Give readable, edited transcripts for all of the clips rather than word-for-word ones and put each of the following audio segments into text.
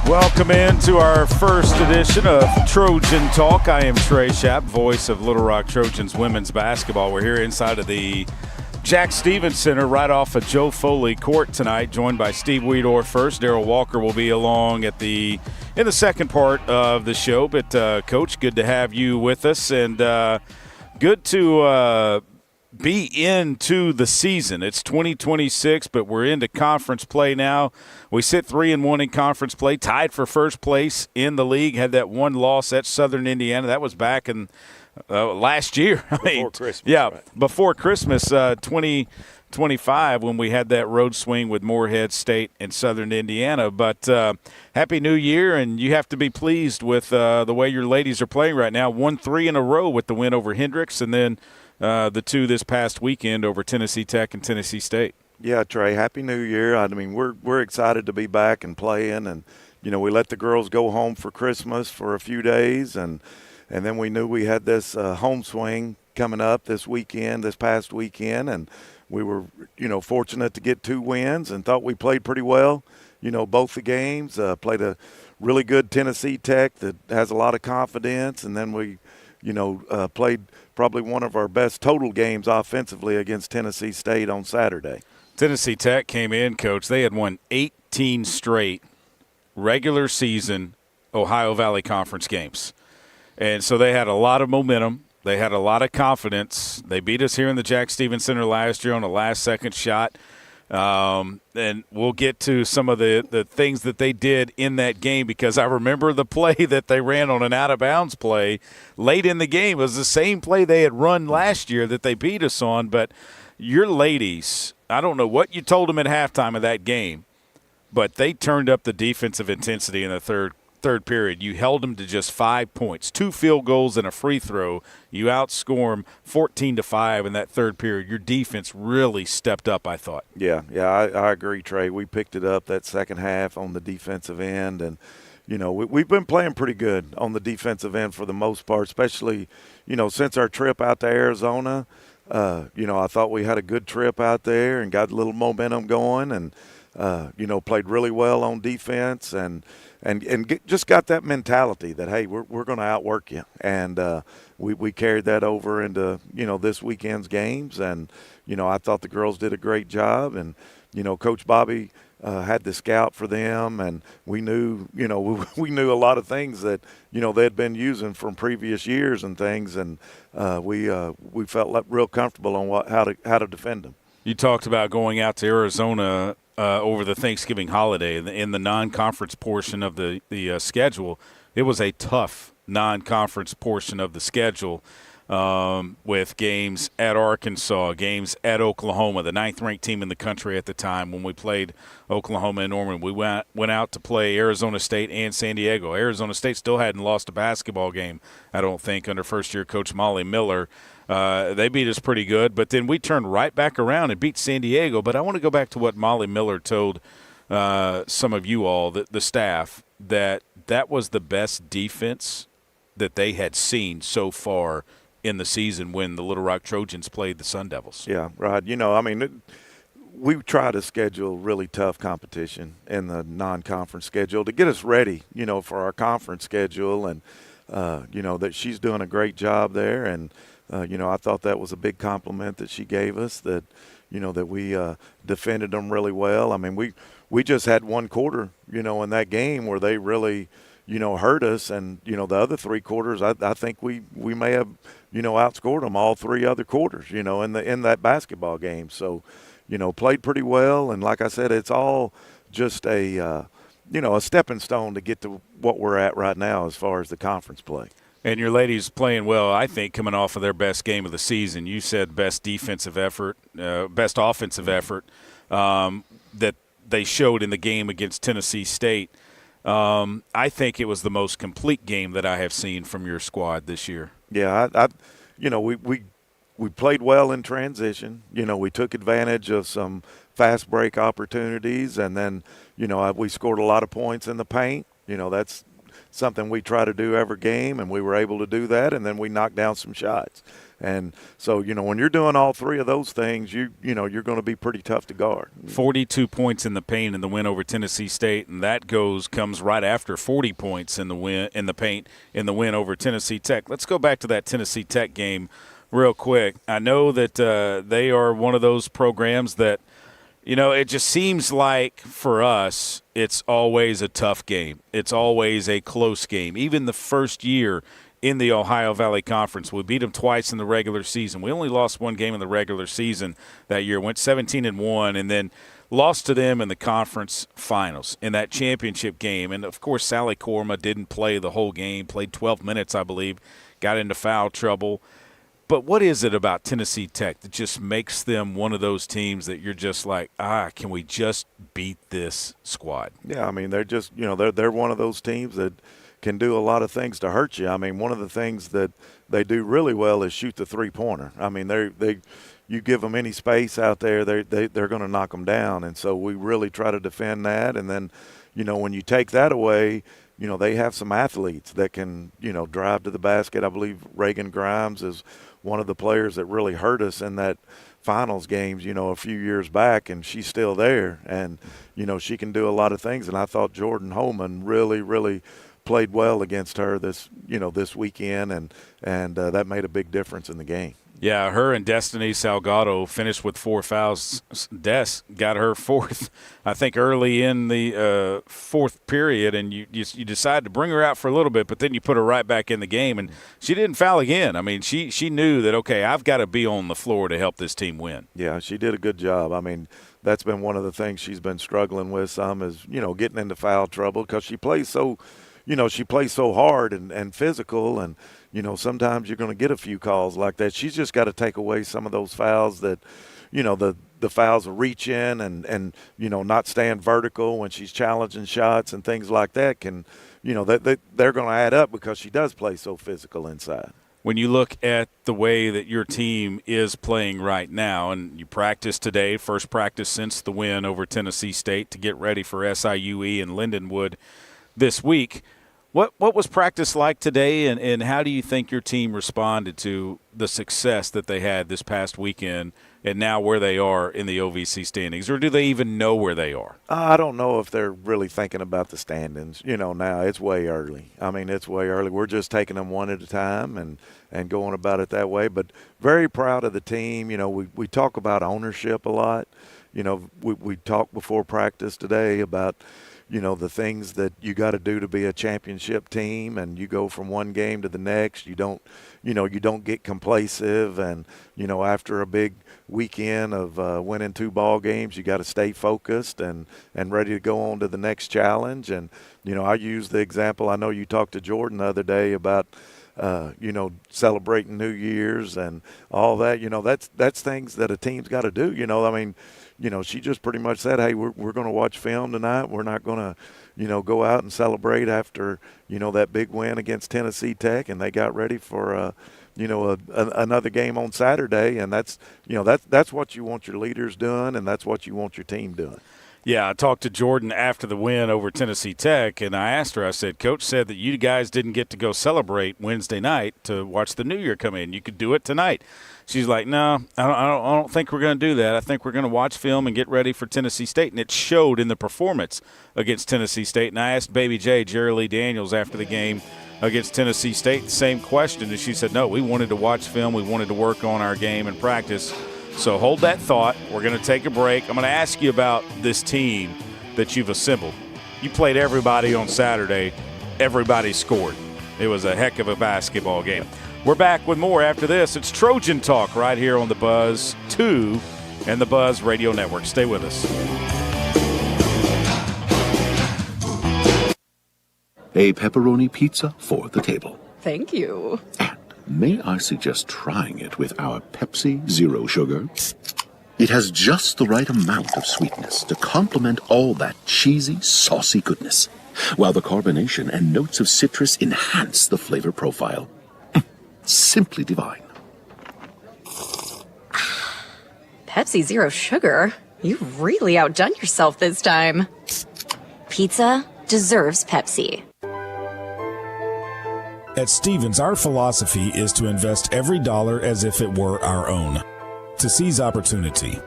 Welcome into our first edition of Trojan Talk. I am Trey Schaap, voice of Little Rock Trojans women's basketball. We're here inside of the Jack Stevens Center right off of Joe Foley Court tonight, joined by Steve Wiedower first. Darrell Walker will be along in the second part of the show. But, Coach, good to have you with us, and good to be into the season. It's 2026, but we're into conference play now. We sit 3-1 in conference play, tied for first place in the league. Had that one loss at Southern Indiana. That was back in last year. Before Christmas. Yeah, right. Before Christmas, 2025, when we had that road swing with Morehead State and Southern Indiana. But Happy New Year, and you have to be pleased with the way your ladies are playing right now. 1-3 in a row with the win over Hendricks, and then the two this past weekend over Tennessee Tech and Tennessee State. Yeah, Trey, Happy New Year. I mean, we're excited to be back and playing, and we let the girls go home for Christmas for a few days, and then we knew we had this home swing coming up this past weekend, and we were fortunate to get 2 wins and thought we played pretty well. Both the games, played a really good Tennessee Tech that has a lot of confidence, and then we played probably one of our best total games offensively against Tennessee State on Saturday. Tennessee Tech came in, Coach. They had won 18 straight regular season Ohio Valley Conference games. And so they had a lot of momentum. They had a lot of confidence. They beat us here in the Jack Stevens Center last year on a last-second shot. And we'll get to some of the things that they did in that game, because I remember the play that they ran on an out-of-bounds play late in the game. It was the same play they had run last year that they beat us on. But your ladies, I don't know what you told them at halftime of that game, but they turned up the defensive intensity in the third period. You held them to just 5 points, 2 field goals and a free throw. You outscore them 14-5 in that third period. Your defense really stepped up, I thought. Yeah, I agree, Trey. We picked it up that second half on the defensive end, and we've been playing pretty good on the defensive end for the most part, especially since our trip out to Arizona. I thought we had a good trip out there and got a little momentum going, and played really well on defense, and just got that mentality that, hey, we're going to outwork you. And we carried that over into, this weekend's games. And, I thought the girls did a great job. And, Coach Bobby had the scout for them. And we knew, we knew a lot of things that, they'd been using from previous years and things. And we felt real comfortable on how to defend them. You talked about going out to Arizona over the Thanksgiving holiday in the non-conference portion of the schedule. It was a tough non-conference portion of the schedule, with games at Arkansas, games at Oklahoma, the 9th-ranked team in the country at the time when we played Oklahoma and Norman. We went out to play Arizona State and San Diego. Arizona State still hadn't lost a basketball game, I don't think, under first-year coach Molly Miller. They beat us pretty good, but then we turned right back around and beat San Diego. But I want to go back to what Molly Miller told some of you all, the staff, that was the best defense that they had seen so far in the season when the Little Rock Trojans played the Sun Devils. Yeah, right. We try to schedule really tough competition in the non-conference schedule to get us ready, for our conference schedule, and, that she's doing a great job there. And, I thought that was a big compliment that she gave us, that, that we defended them really well. I mean, we just had one quarter, in that game where they really, hurt us. And, the other 3 quarters, I think we may have, outscored them all 3 other quarters, in that basketball game. So, played pretty well. And like I said, it's all just a stepping stone to get to what we're at right now as far as the conference play. And your ladies playing well, I think, coming off of their best game of the season. You said best defensive effort, best offensive effort that they showed in the game against Tennessee State. I think it was the most complete game that I have seen from your squad this year. Yeah, we played well in transition. We took advantage of some fast break opportunities, and then, we scored a lot of points in the paint. That's something we try to do every game, and we were able to do that, and then we knocked down some shots. And so, when you're doing all three of those things, you're going to be pretty tough to guard. 42 points in the paint in the win over Tennessee State, and that comes right after 40 points in the paint in the win over Tennessee Tech. Let's go back to that Tennessee Tech game real quick. I know that they are one of those programs that, it just seems like for us it's always a tough game. It's always a close game. Even the first year in the Ohio Valley Conference, we beat them twice in the regular season. We only lost one game in the regular season that year, went 17-1, and then lost to them in the conference finals in that championship game. And, of course, Sally Korma didn't play the whole game, played 12 minutes, I believe, got into foul trouble. But what is it about Tennessee Tech that just makes them one of those teams that you're just like, can we just beat this squad? Yeah, I mean, they're just, they're one of those teams that can do a lot of things to hurt you. I mean, one of the things that they do really well is shoot the three-pointer. I mean, you give them any space out there, they're going to knock them down. And so we really try to defend that. And then, when you take that away, they have some athletes that can, drive to the basket. I believe Reagan Grimes is one of the players that really hurt us in that finals games, a few years back, and she's still there. And, she can do a lot of things. And I thought Jordan Holman really, really played well against her this weekend, and that made a big difference in the game. Yeah, her and Destiny Salgado finished with 4 fouls. Des got her fourth, I think, early in the fourth period, and you decided to bring her out for a little bit, but then you put her right back in the game, and she didn't foul again. I mean, she knew that, okay, I've got to be on the floor to help this team win. Yeah, she did a good job. I mean, that's been one of the things she's been struggling with some is, getting into foul trouble because she plays so hard and physical, and, sometimes you're going to get a few calls like that. She's just got to take away some of those fouls that, the fouls of reach in and not staying vertical when she's challenging shots and things like that can, they're going to add up because she does play so physical inside. When you look at the way that your team is playing right now, and you practice today, first practice since the win over Tennessee State to get ready for SIUE and Lindenwood this week, what was practice like today, and how do you think your team responded to the success that they had this past weekend and now where they are in the OVC standings? Or do they even know where they are? I don't know if they're really thinking about the standings. Now it's way early. I mean, it's way early. We're just taking them one at a time and going about it that way. But very proud of the team. We talk about ownership a lot. We talked before practice today about – the things that you got to do to be a championship team, and you go from one game to the next. You don't get complacent, and, after a big weekend of winning 2 ball games, you got to stay focused and ready to go on to the next challenge. And, I use the example, I know you talked to Jordan the other day about, celebrating New Year's and all that. That's things that a team's got to do. I mean, she just pretty much said, hey, we're going to watch film tonight. We're not going to, go out and celebrate after, that big win against Tennessee Tech. And they got ready for, another game on Saturday. And that's what you want your leaders doing, and that's what you want your team doing. Yeah, I talked to Jordan after the win over Tennessee Tech, and I asked her, I said, Coach said that you guys didn't get to go celebrate Wednesday night to watch the New Year come in. You could do it tonight. She's like, no, I don't think we're going to do that. I think we're going to watch film and get ready for Tennessee State. And it showed in the performance against Tennessee State. And I asked Baby J, Jerry Lee Daniels, after the game against Tennessee State, the same question. And she said, no, we wanted to watch film. We wanted to work on our game and practice. So hold that thought. We're going to take a break. I'm going to ask you about this team that you've assembled. You played everybody on Saturday. Everybody scored. It was a heck of a basketball game. We're back with more after this. It's Trojan Talk right here on the Buzz 2 and the Buzz Radio Network. Stay with us. A pepperoni pizza for the table. Thank you. And may I suggest trying it with our Pepsi Zero Sugar? It has just the right amount of sweetness to complement all that cheesy, saucy goodness, while the carbonation and notes of citrus enhance the flavor profile. Simply divine. Pepsi Zero Sugar? You've really outdone yourself this time. Pizza deserves Pepsi. At Stevens, our philosophy is to invest every dollar as if it were our own, to seize opportunity,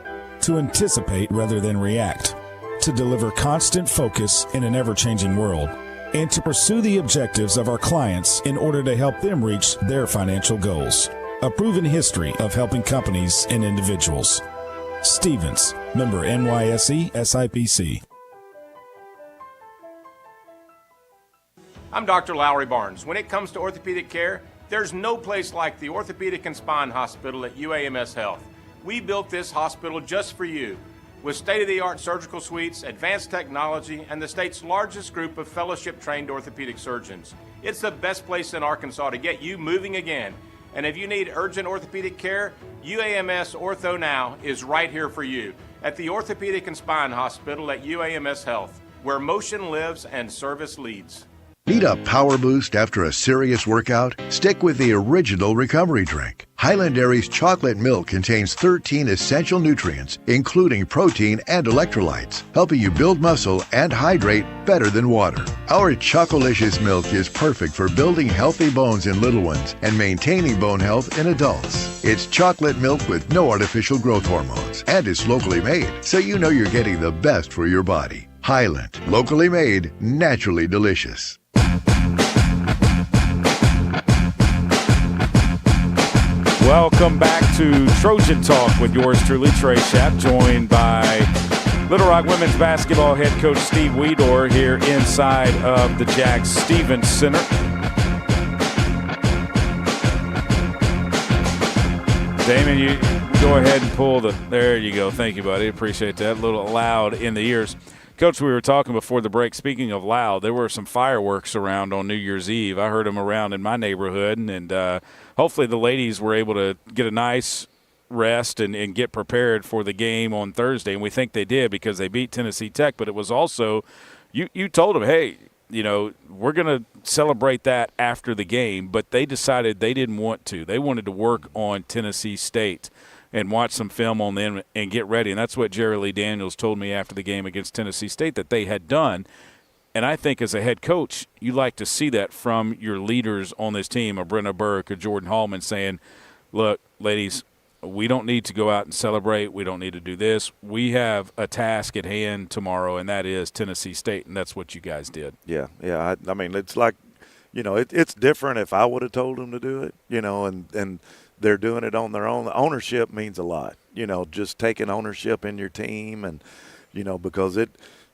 to anticipate rather than react, to deliver constant focus in an ever-changing world, and to pursue the objectives of our clients in order to help them reach their financial goals. A proven history of helping companies and individuals. Stevens, member NYSE SIPC. I'm Dr. Lowry Barnes. When it comes to orthopedic care, there's no place like the Orthopedic and Spine Hospital at UAMS Health. We built this hospital just for you, with state-of-the-art surgical suites, advanced technology, and the state's largest group of fellowship-trained orthopedic surgeons. It's the best place in Arkansas to get you moving again. And if you need urgent orthopedic care, UAMS Ortho Now is right here for you at the Orthopedic and Spine Hospital at UAMS Health, where motion lives and service leads. Need a power boost after a serious workout? Stick with the original recovery drink. Highland Dairy's chocolate milk contains 13 essential nutrients, including protein and electrolytes, helping you build muscle and hydrate better than water. Our Chocolicious milk is perfect for building healthy bones in little ones and maintaining bone health in adults. It's chocolate milk with no artificial growth hormones, and it's locally made, so you know you're getting the best for your body. Highland, locally made, naturally delicious. Welcome back to Trojan Talk with yours truly, Trey Schaap, joined by Little Rock women's basketball head coach Steve Wiedower here inside of the Jack Stevens Center. Damon, you go ahead and pull the – there you go. Thank you, buddy. Appreciate that. A little loud in the ears. Coach, we were talking before the break. Speaking of loud, there were some fireworks around on New Year's Eve. I heard them around in my neighborhood, and hopefully the ladies were able to get a nice rest and get prepared for the game on Thursday. And we think they did because they beat Tennessee Tech. But it was also you told them, hey, you know, we're going to celebrate that after the game. But they decided they didn't want to. They wanted to work on Tennessee State and watch some film on them and get ready. And that's what Jerry Lee Daniels told me after the game against Tennessee State that they had done. And I think as a head coach, you like to see that from your leaders on this team, a Brenna Burke or Jordan Hallman, saying, look, ladies, we don't need to go out and celebrate. We don't need to do this. We have a task at hand tomorrow, and that is Tennessee State, and that's what you guys did. Yeah. I mean, it's like, you know, it's different if I would have told them to do it, you know, and they're doing it on their own. The ownership means a lot, you know, just taking ownership in your team and, you know, because it,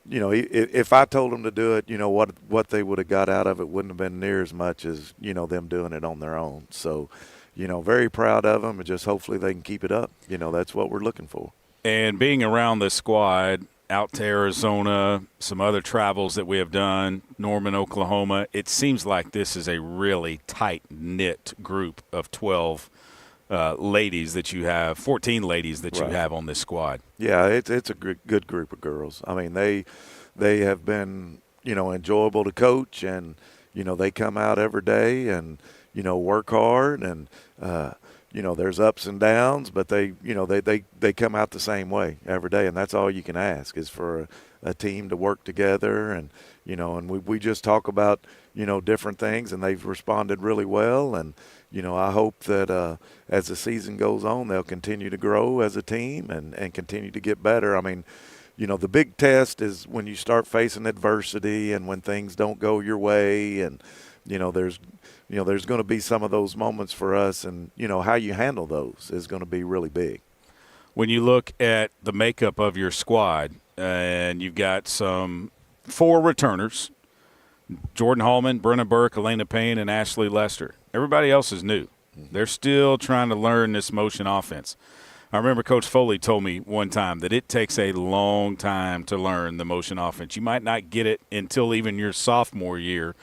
you know, if I told them to do it, you know, what they would have got out of it wouldn't have been near as much as, you know, them doing it on their own. So, you know, very proud of them and just hopefully they can keep it up. You know, that's what we're looking for. And being around this squad, out to Arizona, some other travels that we have done, Norman, Oklahoma, it seems like this is a really tight-knit group of 12 ladies that you have, 14 ladies that you have on this squad. Yeah, it's a good group of girls. I mean, they have been, you know, enjoyable to coach, and, you know, they come out every day and, you know, work hard, and, you know, there's ups and downs, but they, you know, they come out the same way every day, and that's all you can ask is for a team to work together, and, you know, and we just talk about, you know, different things, and they've responded really well, and, you know, I hope that as the season goes on, they'll continue to grow as a team and continue to get better. I mean, you know, the big test is when you start facing adversity and when things don't go your way, and, you know, there's going to be some of those moments for us, and, you know, how you handle those is going to be really big. When you look at the makeup of your squad, and you've got some 4 returners, Jordan Hallman, Brenna Burke, Elena Payne, and Ashley Lester. Everybody else is new. They're still trying to learn this motion offense. I remember Coach Foley told me one time that it takes a long time to learn the motion offense. You might not get it until even your sophomore year,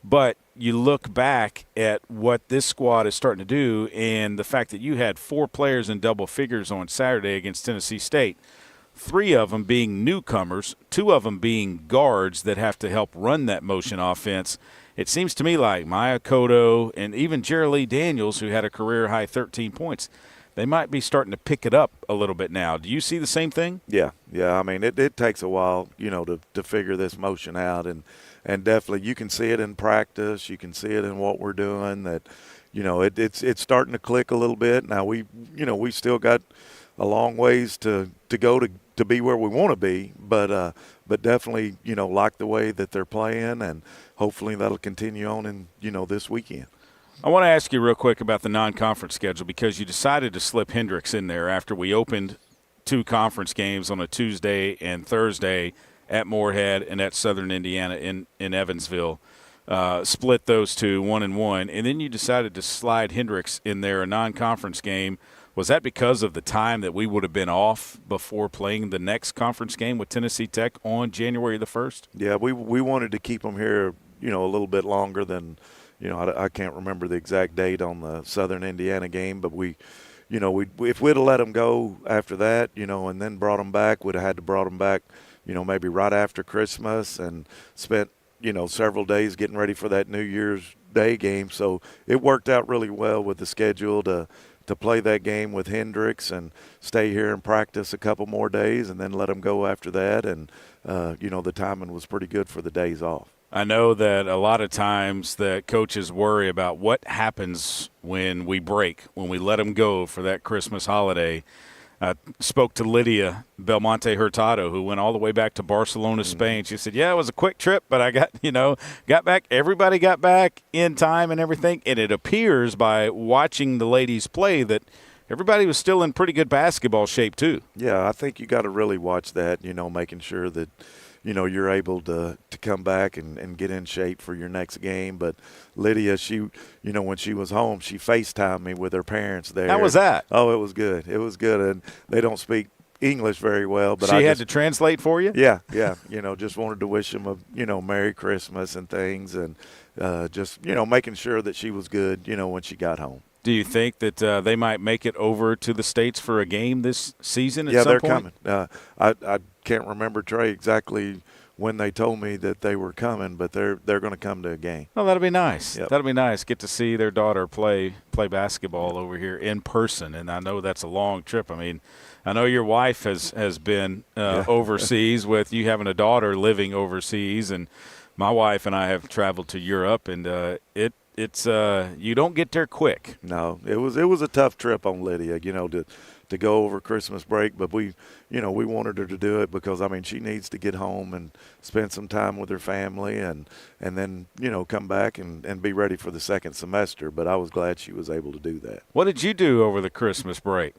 but you look back at what this squad is starting to do and the fact that you had 4 players in double figures on Saturday against Tennessee State, 3 of them being newcomers, 2 of them being guards that have to help run that motion offense. It seems to me like Maya Cotto and even Jerry Lee Daniels, who had a career-high 13 points, they might be starting to pick it up a little bit now. Do you see the same thing? Yeah. I mean, it takes a while, you know, to figure this motion out. And and definitely you can see it in practice. You can see it in what we're doing that, it's starting to click a little bit. Now we still got a long ways to go to be where we want to be, but definitely, like the way that they're playing, and hopefully that'll continue on in, this weekend. I want to ask you real quick about the non-conference schedule, because you decided to slip Hendrix in there after we opened 2 conference games on a Tuesday and Thursday at Moorhead and at Southern Indiana in Evansville. Split those 2, 1-1, and then you decided to slide Hendrix in there, a non-conference game. Was that because of the time that we would have been off before playing the next conference game with Tennessee Tech on January the 1st? Yeah, we wanted to keep them here, a little bit longer than – I can't remember the exact date on the Southern Indiana game, but if we'd have let them go after that, and then brought them back, we'd have had to brought them back, maybe right after Christmas, and spent, several days getting ready for that New Year's Day game. So it worked out really well with the schedule to play that game with Hendrix and stay here and practice a couple more days and then let them go after that. And, the timing was pretty good for the days off. I know that a lot of times that coaches worry about what happens when we break, when we let them go for that Christmas holiday. I spoke to Lydia Belmonte Hurtado, who went all the way back to Barcelona, Spain. She said, yeah, it was a quick trip, but I got back. Everybody got back in time and everything. And it appears by watching the ladies play that everybody was still in pretty good basketball shape too. Yeah, I think you got to really watch that, making sure that – you're able to come back and get in shape for your next game. But Lydia, she, when she was home, she FaceTimed me with her parents there. How was that? Oh, it was good. It was good. And they don't speak English very well. But she had to translate for you? Yeah. Just wanted to wish them a, Merry Christmas and things. And just, making sure that she was good, when she got home. Do you think that they might make it over to the States for a game this season at some they're point? Coming. I can't remember, Trey, exactly when they told me that they were coming, but they're going to come to a game. Oh, that'll be nice. Yep. That'll be nice. Get to see their daughter play basketball over here in person, and I know that's a long trip. I mean, I know your wife has been overseas with you having a daughter living overseas, and my wife and I have traveled to Europe, and it's you don't get there quick. No, it was a tough trip on Lydia, to go over Christmas break, but we wanted her to do it because she needs to get home and spend some time with her family and then come back and be ready for the second semester. But I was glad she was able to do that. What did you do over the Christmas break?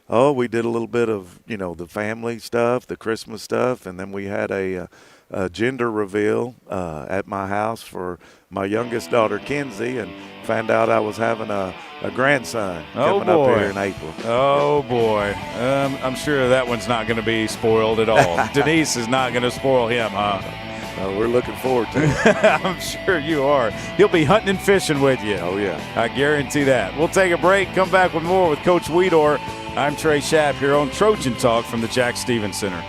Oh, we did a little bit of the family stuff, the Christmas stuff, and then we had a gender reveal at my house for my youngest daughter, Kenzie, and found out I was having a grandson coming up here in April. Oh, boy. I'm sure that one's not going to be spoiled at all. Denise is not going to spoil him, huh? We're looking forward to it. I'm sure you are. He'll be hunting and fishing with you. Oh, yeah. I guarantee that. We'll take a break, come back with more with Coach Wiedower. I'm Trey Schaap here on Trojan Talk from the Jack Stevens Center.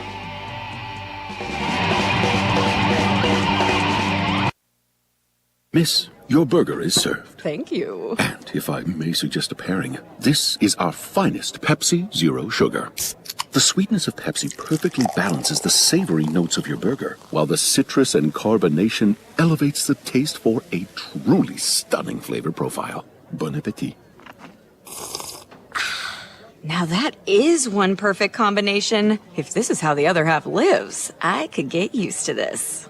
Miss, your burger is served. Thank you. And if I may suggest a pairing, this is our finest Pepsi Zero Sugar. The sweetness of Pepsi perfectly balances the savory notes of your burger, while the citrus and carbonation elevates the taste for a truly stunning flavor profile. Bon appetit. Now that is one perfect combination. If this is how the other half lives, I could get used to this.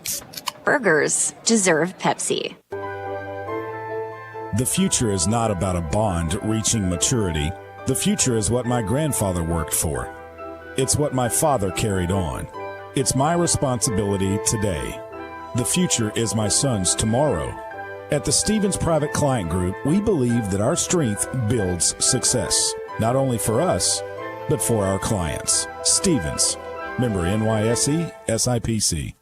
Burgers deserve Pepsi. The future is not about a bond reaching maturity. The future is what my grandfather worked for. It's what my father carried on. It's my responsibility today. The future is my son's tomorrow. At the Stevens Private Client Group, we believe that our strength builds success, not only for us, but for our clients. Stevens, member NYSE, SIPC.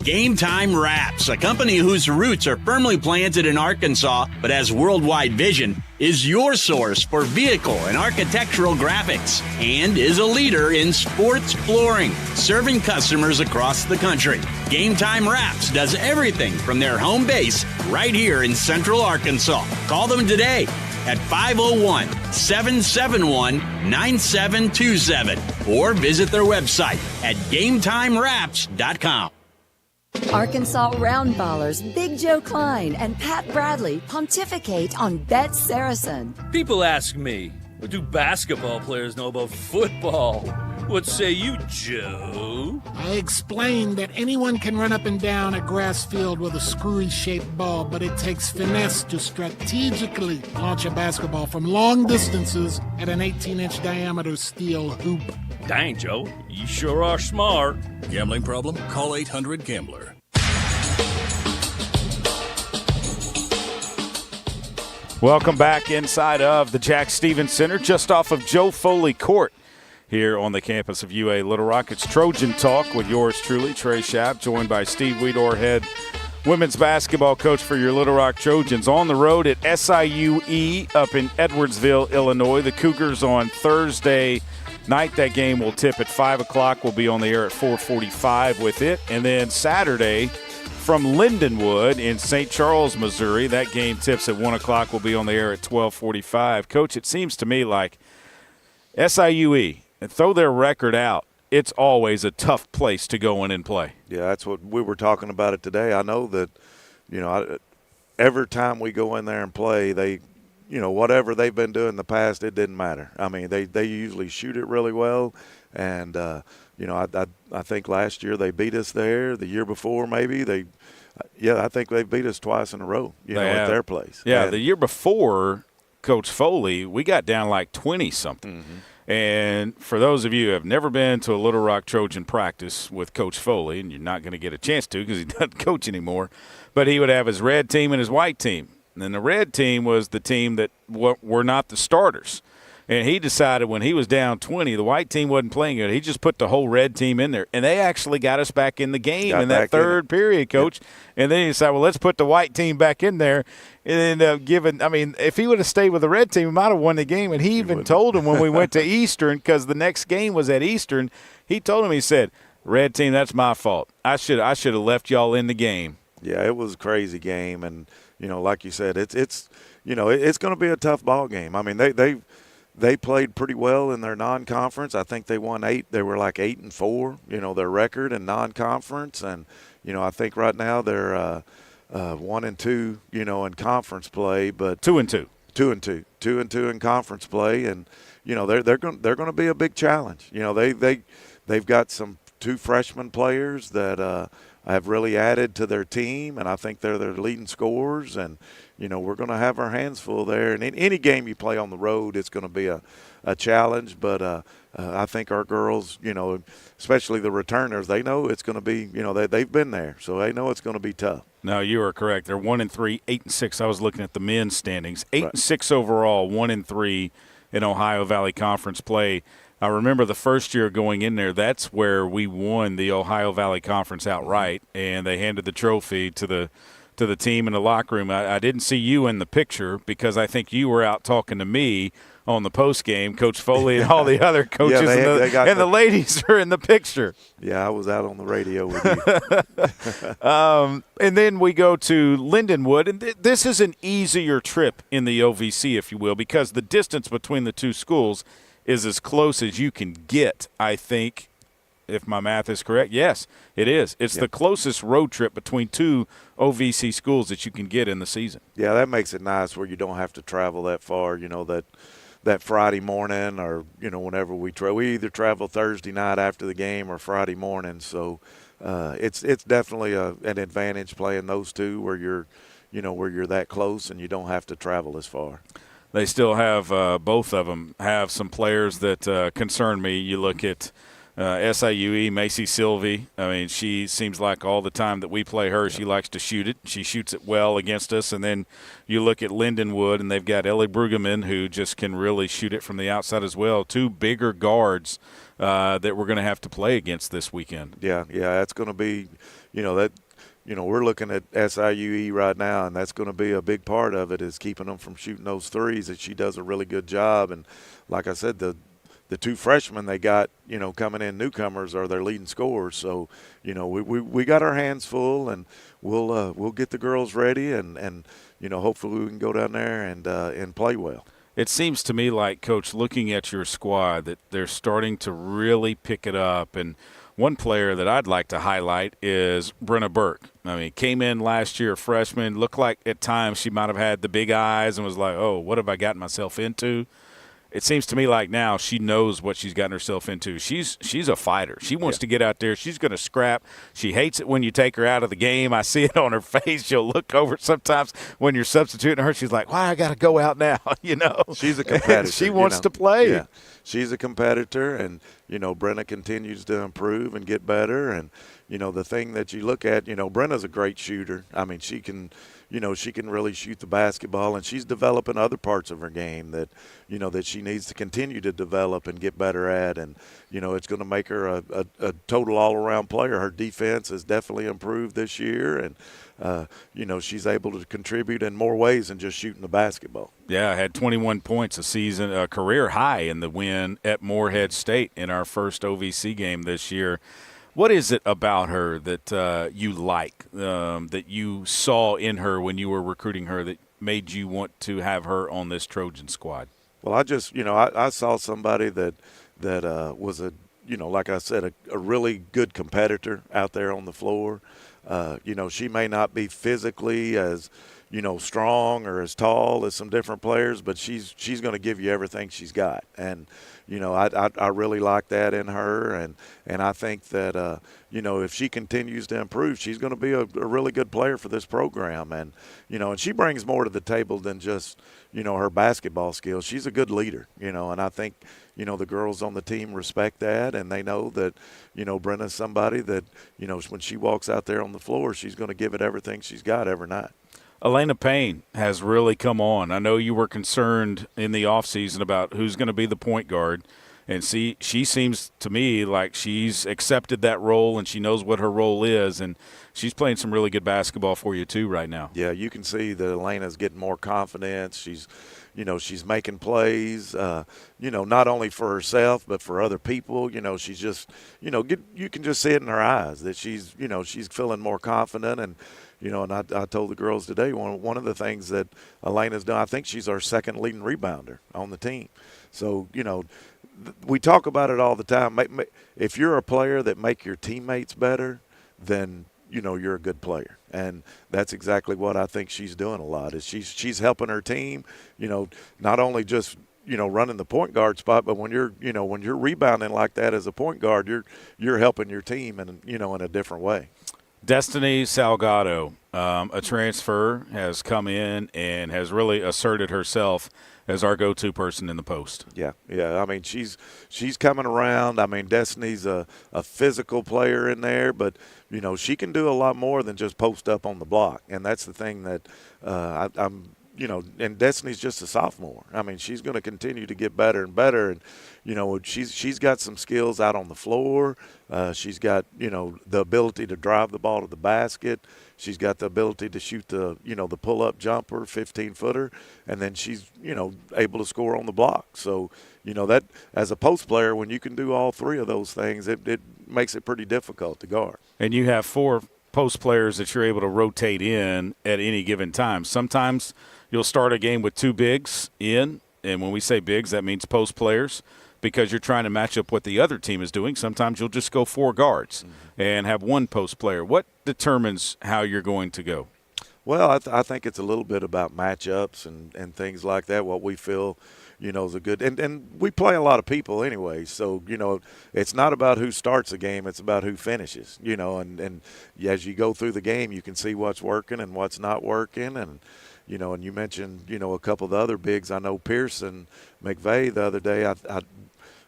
Game Time Wraps, a company whose roots are firmly planted in Arkansas but has worldwide vision, is your source for vehicle and architectural graphics and is a leader in sports flooring, serving customers across the country. Game Time Wraps does everything from their home base right here in Central Arkansas. Call them today, at 501-771-9727 or visit their website at GameTimeWraps.com. Arkansas Roundballers Big Joe Klein and Pat Bradley pontificate on Bet Saracen. People ask me, what do basketball players know about football? What say you, Joe? I explained that anyone can run up and down a grass field with a screwy-shaped ball, but it takes finesse to strategically launch a basketball from long distances at an 18-inch diameter steel hoop. Dang, Joe, you sure are smart. Gambling problem? Call 800-GAMBLER. Welcome back inside of the Jack Stevens Center, just off of Joe Foley Court here on the campus of UA Little Rock. It's Trojan Talk with yours truly, Trey Schaap, joined by Steve Wiedower, head women's basketball coach for your Little Rock Trojans. On the road at SIUE up in Edwardsville, Illinois. The Cougars on Thursday night. That game will tip at 5 o'clock. We'll be on the air at 4:45 with it. And then Saturday from Lindenwood in St. Charles, Missouri. That game tips at 1 o'clock. We'll be on the air at 12:45. Coach, it seems to me like SIUE, and throw their record out, it's always a tough place to go in and play. Yeah, that's what we were talking about it today. I know that, every time we go in there and play, they, whatever they've been doing in the past, it didn't matter. I mean, they usually shoot it really well, and I think last year they beat us there. The year before, maybe I think they beat us twice in a row. At their place. Yeah, and the year before, Coach Foley, we got down like 20-something. Mm-hmm. And for those of you who have never been to a Little Rock Trojan practice with Coach Foley, and you're not going to get a chance to because he doesn't coach anymore, but he would have his red team and his white team. And then the red team was the team that were not the starters. And he decided when he was down 20, the white team wasn't playing good. He just put the whole red team in there. And they actually got us back in the game in that third period, Coach. Yep. And then he decided, well, let's put the white team back in there. And if he would have stayed with the red team, he might have won the game. And he even told him when we went to Eastern, because the next game was at Eastern, he told him, he said, red team, that's my fault. I should have left y'all in the game. Yeah, it was a crazy game. And, like you said, it's going to be a tough ball game. I mean, they played pretty well in their non-conference. I think they won 8. They were like 8-4, their record in non-conference. And, I think right now they're 1-2, in conference play. But 2-2. 2-2 in conference play. And, they're going to be a big challenge. They've got some 2 freshman players that have really added to their team, and I think they're their leading scorers. And, we're going to have our hands full there. And in any game you play on the road, it's going to be a challenge. But I think our girls, especially the returners, they know it's going to be, they've been there. So they know it's going to be tough. No, you are correct. They're 1-3, 8-6. I was looking at the men's standings. 8-6 overall, 1-3 in Ohio Valley Conference play. I remember the first year going in there, that's where we won the Ohio Valley Conference outright, and they handed the trophy to the team in the locker room. I didn't see you in the picture because I think you were out talking to me on the post game. Coach Foley and all the other coaches and the ladies are in the picture. Yeah, I was out on the radio with you. And then we go to Lindenwood, and this is an easier trip in the OVC, if you will, because the distance between the two schools is as close as you can get, I think, if my math is correct. Yes, it is. It's the closest road trip between 2 OVC schools that you can get in the season. Yeah, that makes it nice where you don't have to travel that far, that Friday morning or, whenever we travel. We either travel Thursday night after the game or Friday morning. So it's definitely an advantage playing those 2 where you're that close and you don't have to travel as far. They still have both of them have some players that concern me. You look at SIUE, Macy Sylvie. I mean, she seems like all the time that we play her, she likes to shoot it. She shoots it well against us. And then you look at Lindenwood, and they've got Ellie Brueggemann, who just can really shoot it from the outside as well. 2 bigger guards that we're going to have to play against this weekend. Yeah, that's going to be, we're looking at SIUE right now, and that's going to be a big part of it is keeping them from shooting those threes. And she does a really good job. And like I said, the the two freshmen they got, coming in newcomers are their leading scorers. So, we got our hands full, and we'll get the girls ready, and hopefully we can go down there and play well. It seems to me like, Coach, looking at your squad, that they're starting to really pick it up. And one player that I'd like to highlight is Brenna Burke. I mean, came in last year, a freshman, looked like at times she might have had the big eyes and was like, oh, what have I gotten myself into? It seems to me like now she knows what she's gotten herself into. She's a fighter. She wants to get out there. She's going to scrap. She hates it when you take her out of the game. I see it on her face. She'll look over sometimes when you're substituting her. She's like, why I got to go out now, She's a competitor. She wants to play. Yeah. She's a competitor, and, Brenna continues to improve and get better. And, the thing that you look at, Brenna's a great shooter. I mean, she can really shoot the basketball, and she's developing other parts of her game that, that she needs to continue to develop and get better at. And, it's going to make her a total all-around player. Her defense has definitely improved this year, and, she's able to contribute in more ways than just shooting the basketball. Yeah, I had 21 points a career high in the win at Morehead State in our first OVC game this year. What is it about her that you like, that you saw in her when you were recruiting her that made you want to have her on this Trojan squad? Well, I just, I saw somebody that was like I said, a really good competitor out there on the floor. She may not be physically as, strong or as tall as some different players, but she's going to give you everything she's got. And, I really like that in her, and I think that, if she continues to improve, she's going to be a really good player for this program. And, and she brings more to the table than just, her basketball skills. She's a good leader, and I think, the girls on the team respect that, and they know that, Brenna's somebody that, when she walks out there on the floor, she's going to give it everything she's got every night. Elena Payne has really come on. I know you were concerned in the offseason about who's going to be the point guard, and she seems to me like she's accepted that role and she knows what her role is, and she's playing some really good basketball for you too right now. Yeah, you can see that Elena's getting more confidence. She's making plays, not only for herself but for other people. She's just, you can just see it in her eyes that she's feeling more confident. And, and I told the girls today, one of the things that Elena's done, I think she's our second leading rebounder on the team. So, we talk about it all the time. If you're a player that make your teammates better, then you're a good player. And that's exactly what I think she's doing a lot, is she's helping her team, not only just, running the point guard spot, but when you're rebounding like that as a point guard, you're helping your team in a different way. Destiny Salgado, a transfer, has come in and has really asserted herself as our go-to person in the post. Yeah. I mean, she's coming around. I mean, Destiny's a physical player in there, but, she can do a lot more than just post up on the block. And that's the thing that I'm and Destiny's just a sophomore. I mean, she's going to continue to get better and better. And, she's got some skills out on the floor. She's got, the ability to drive the ball to the basket. She's got the ability to shoot the pull-up jumper, 15-footer, and then she's, able to score on the block. So, that as a post player, when you can do all three of those things, it makes it pretty difficult to guard. And you have four post players that you're able to rotate in at any given time. Sometimes you'll start a game with two bigs in, and when we say bigs, that means post players, because you're trying to match up what the other team is doing. Sometimes you'll just go four guards and have one post player. What determines how you're going to go? Well, I think it's a little bit about matchups and things like that, what we feel, is a good – and we play a lot of people anyway. So, it's not about who starts a game. It's about who finishes, and as you go through the game, you can see what's working and what's not working. And, and you mentioned, a couple of the other bigs. I know Pearson McVeigh the other day,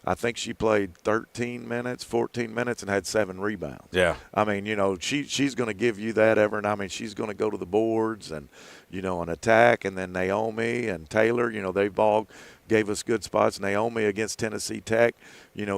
I think she played 13 minutes, 14 minutes, and had 7 rebounds. Yeah. I mean, she's going to give you that ever. And I mean, she's going to go to the boards and, and attack. And then Naomi and Taylor, they've all gave us good spots. Naomi against Tennessee Tech,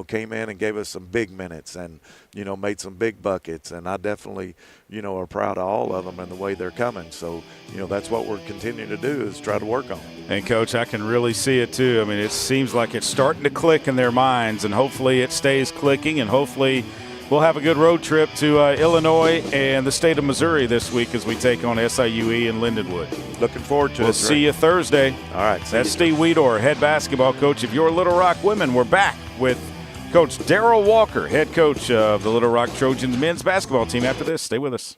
came in and gave us some big minutes and, made some big buckets. And I definitely, are proud of all of them and the way they're coming. So, that's what we're continuing to do is try to work on. And, Coach, I can really see it, too. I mean, it seems like it's starting to click in their minds, and hopefully it stays clicking, and hopefully we'll have a good road trip to Illinois and the state of Missouri this week as we take on SIUE and Lindenwood. Looking forward to it. We'll see you Thursday. All right. That's Steve Wiedower, head basketball coach of your Little Rock women. We're back with Coach Darrell Walker, head coach of the Little Rock Trojans men's basketball team after this. Stay with us.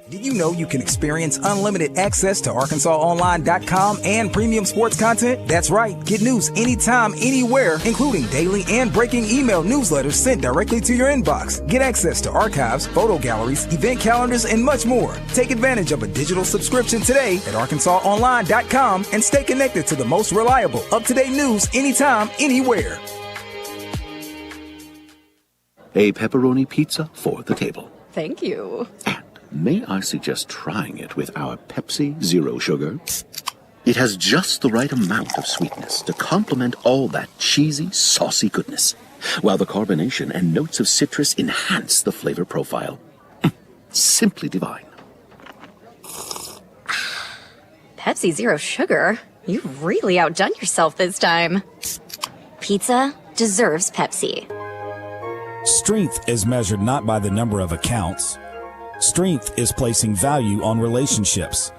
Did you know you can experience unlimited access to ArkansasOnline.com and premium sports content? That's right. Get news anytime, anywhere, including daily and breaking email newsletters sent directly to your inbox. Get access to archives, photo galleries, event calendars, and much more. Take advantage of a digital subscription today at ArkansasOnline.com and stay connected to the most reliable, up-to-date news anytime, anywhere. A pepperoni pizza for the table. Thank you. May I suggest trying it with our Pepsi Zero Sugar? It has just the right amount of sweetness to complement all that cheesy, saucy goodness, while the carbonation and notes of citrus enhance the flavor profile. Simply divine. Pepsi Zero Sugar? You've really outdone yourself this time. Pizza deserves Pepsi. Strength is measured not by the number of accounts. Strength is placing value on relationships.